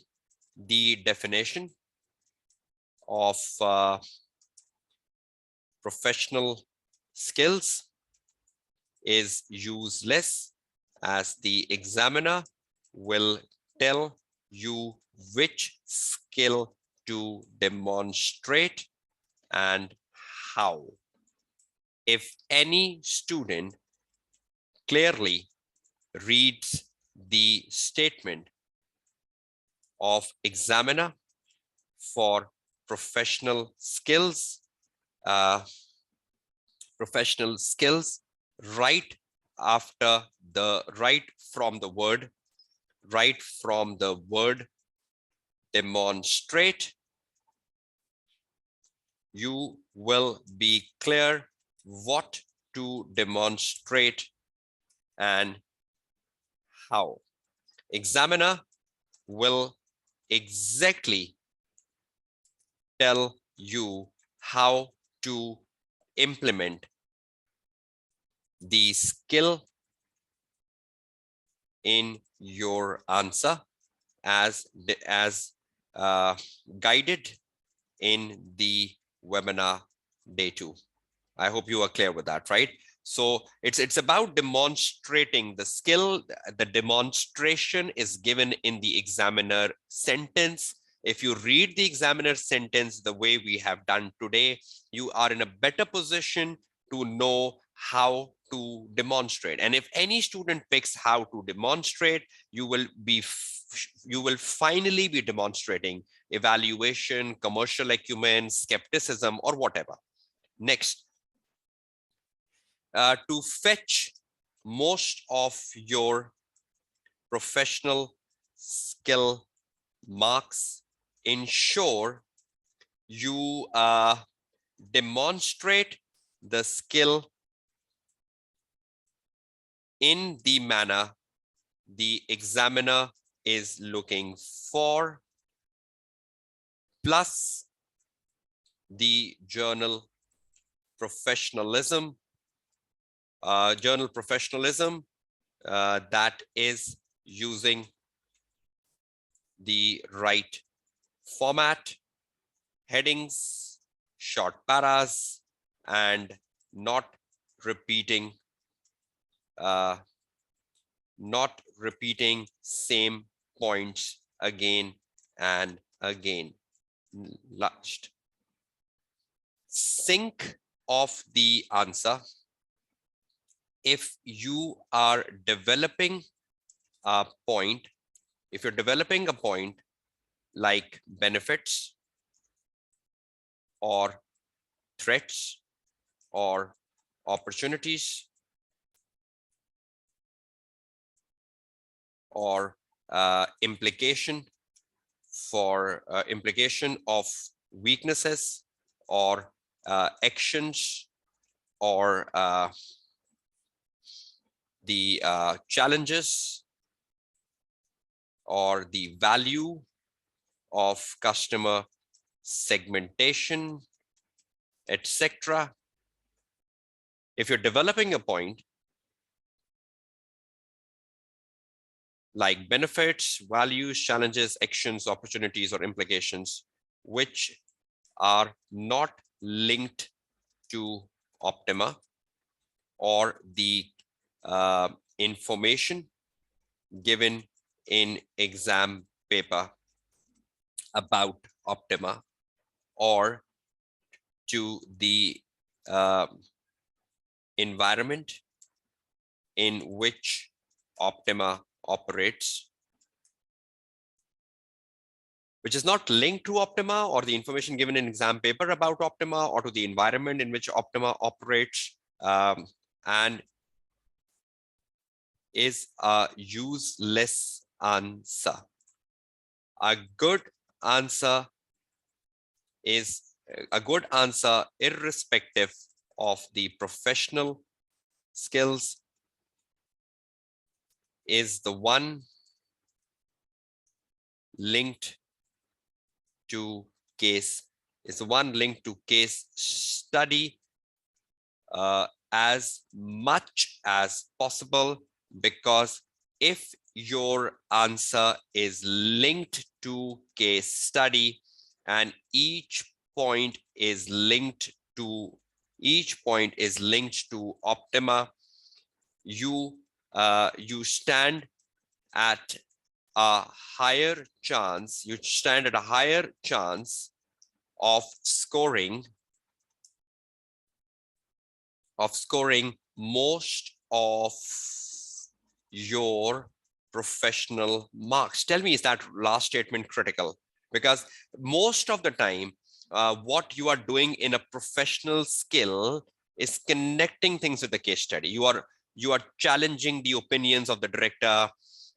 Speaker 1: the definition of professional skills is useless, as the examiner will tell you which skill to demonstrate and how. If any student clearly reads the statement of examiner for professional skills, right after the right from the word demonstrate, you will be clear what to demonstrate and how. Examiner will exactly tell you how to implement the skill in your answer as guided in the webinar day 2. I hope you are clear with that, right? So it's about demonstrating the skill. The demonstration is given in the examiner sentence. If you read the examiner sentence the way we have done today, you are in a better position to know how to demonstrate. And if any student picks how to demonstrate, you will finally be demonstrating evaluation, commercial acumen, skepticism, or whatever. Next, to fetch most of your professional skill marks, ensure you demonstrate the skill in the manner the examiner is looking for, plus the journal professionalism, that is using the right format, headings, short paras, and not repeating same points again and again. Last, sync of the answer. If you are developing a point, like benefits or threats or opportunities or implication of weaknesses or actions or the challenges or the value of customer segmentation, etc. If you're developing a point like benefits, values, challenges, actions, opportunities, or implications, which are not linked to Optima or the information given in exam paper about Optima, or to the environment in which Optima operates, which is not linked to Optima, or the information given in exam paper about Optima, or to the environment in which Optima operates, and is a useless answer. A good answer is a good answer irrespective of the professional skills is the one linked to case study as much as possible, because if your answer is linked to case study, and each point is linked to Optima, you stand at a higher chance. You stand at a higher chance of scoring most of your professional marks. Tell me, is that last statement critical? Because most of the time, what you are doing in a professional skill is connecting things with the case study. You are challenging the opinions of the director.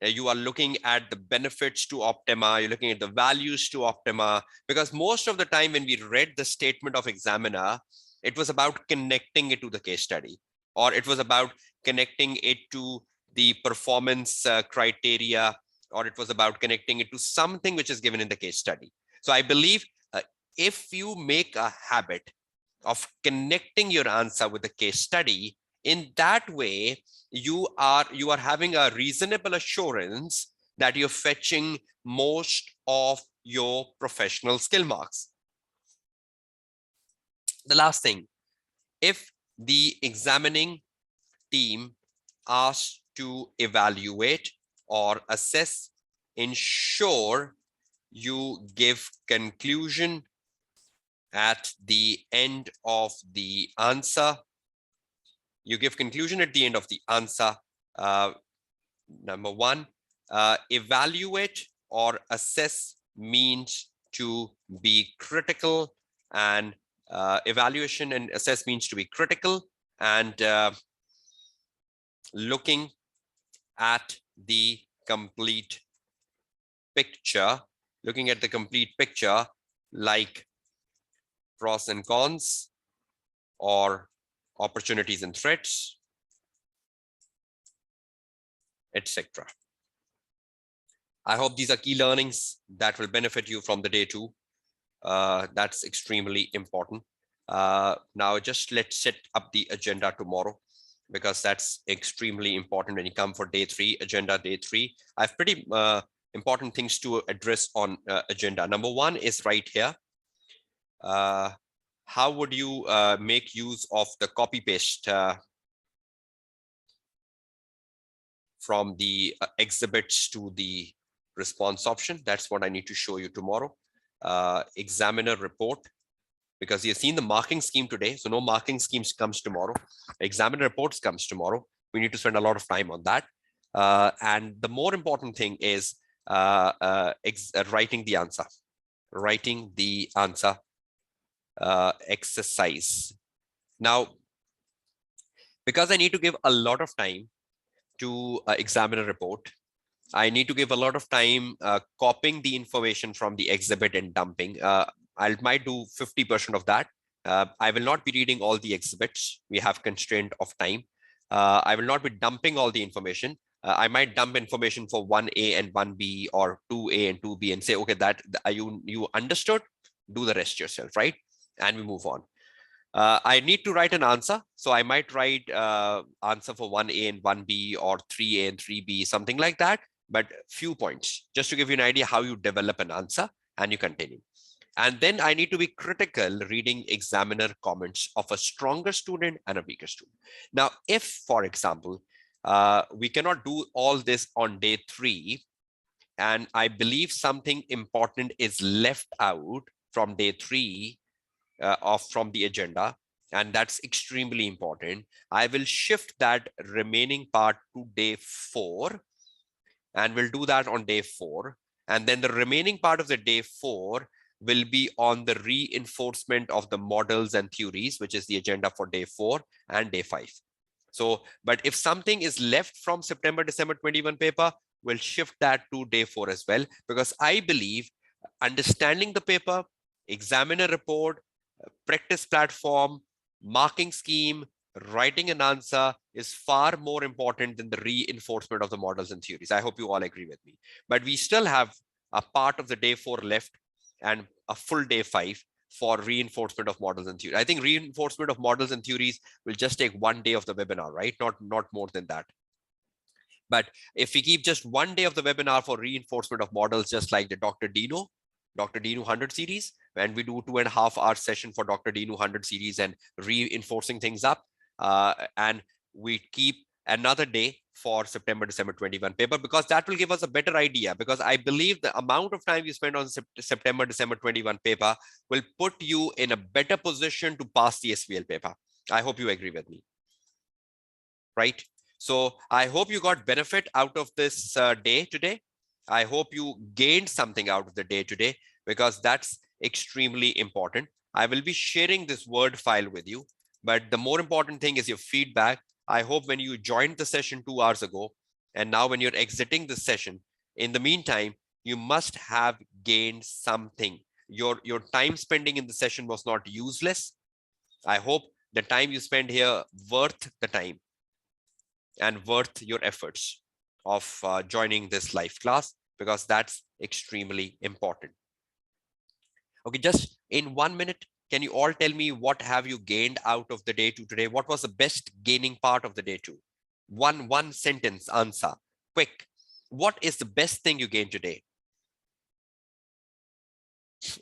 Speaker 1: You are looking at the benefits to Optima. You're looking at the values to Optima. Because most of the time when we read the statement of examiner, it was about connecting it to the case study, or it was about connecting it to the performance criteria, or it was about connecting it to something which is given in the case study. So I believe if you make a habit of connecting your answer with the case study, in that way, you are having a reasonable assurance that you're fetching most of your professional skill marks. The last thing, if the examining team asks to evaluate or assess, ensure you give conclusion at the end of the answer. You give conclusion at the end of the answer. Number one, evaluate or assess means to be critical, and evaluation and assess means to be critical, and looking at the complete picture, like pros and cons or opportunities and threats, etc. I hope these are key learnings that will benefit you from the day 2. That's extremely important. Now just let's set up the agenda tomorrow, because that's extremely important when you come for day 3, agenda day 3. I have pretty important things to address on agenda. Number 1 is right here. How would you make use of the copy paste from the exhibits to the response option? That's what I need to show you tomorrow. Examiner report, because you've seen the marking scheme today, so no marking schemes comes tomorrow. Examiner reports comes tomorrow. We need to spend a lot of time on that. And the more important thing is writing the answer exercise. Now, because I need to give a lot of time to examiner report, I need to give a lot of time copying the information from the exhibit and dumping. I might do 50% of that. I will not be reading all the exhibits. We have constraint of time. I will not be dumping all the information. I might dump information for 1A and 1B, or 2A and 2B, and say, okay, that you understood, do the rest yourself, right? And we move on. I need to write an answer. So I might write answer for 1A and 1B, or 3A and 3B, something like that. But few points, just to give you an idea how you develop an answer, and you continue. And then I need to be critical reading examiner comments of a stronger student and a weaker student. Now, if, for example, we cannot do all this on day 3, and I believe something important is left out from day 3 from the agenda, and that's extremely important, I will shift that remaining part to day 4, and we'll do that on day 4. And then the remaining part of the day 4 will be on the reinforcement of the models and theories, which is the agenda for day 4 and day 5. So, but if something is left from September-December 21 paper, we'll shift that to day 4 as well, because I believe understanding the paper, examiner report, practice platform, marking scheme, writing an answer is far more important than the reinforcement of the models and theories. I hope you all agree with me. But we still have a part of the day 4 left and a full day 5 for reinforcement of models and theories. I think reinforcement of models and theories will just take 1 day of the webinar, right? Not more than that. But if we keep just one day of the webinar for reinforcement of models, just like the Dr. Dino 100 series, and we do 2.5-hour session for Dr. Dino 100 series and reinforcing things up, and we keep another day for September December 21 paper, because that will give us a better idea, because I believe the amount of time you spend on September December 21 paper will put you in a better position to pass the SBL paper. I hope you agree with me, right? So I hope you got benefit out of this day today. I hope you gained something out of the day today, because that's extremely important. I will be sharing this Word file with you, but the more important thing is your feedback. I hope when you joined the session 2 hours ago, and now when you're exiting the session, in the meantime, you must have gained something. Your time spending in the session was not useless. I hope the time you spend here worth the time and worth your efforts of joining this live class, because that's extremely important. Okay, just in 1 minute, can you all tell me what have you gained out of the day 2 today? What was the best gaining part of the day 2? One sentence answer, quick. What is the best thing you gained today?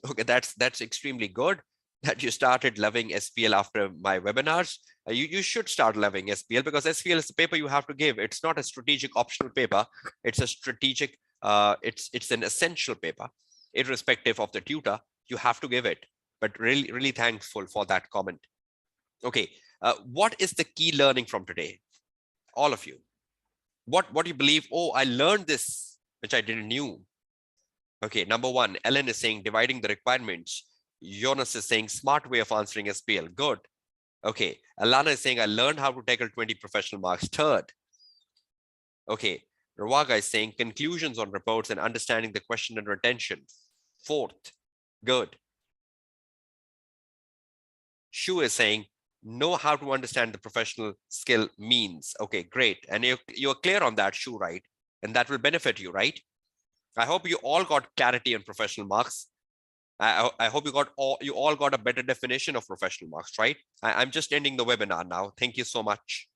Speaker 1: Okay, that's extremely good that you started loving SBL after my webinars. You should start loving SBL, because SBL is the paper you have to give. It's not a strategic optional paper. It's a strategic, it's an essential paper. Irrespective of the tutor, you have to give it. But really thankful for that comment. Okay, what is the key learning from today? All of you. What do you believe? Oh, I learned this, which I didn't knew. Okay, number 1, Ellen is saying dividing the requirements. Jonas is saying smart way of answering SBL. Good. Okay, Alana is saying I learned how to tackle 20 professional marks. Third. Okay, Rawaga is saying conclusions on reports and understanding the question and retention. Fourth. Good. Shu is saying know how to understand the professional skill means. Okay, great. And you're clear on that, Shu, right? And that will benefit you, right? I hope you all got clarity on professional marks. I hope you all got a better definition of professional marks, right? I'm just ending the webinar now. Thank you so much.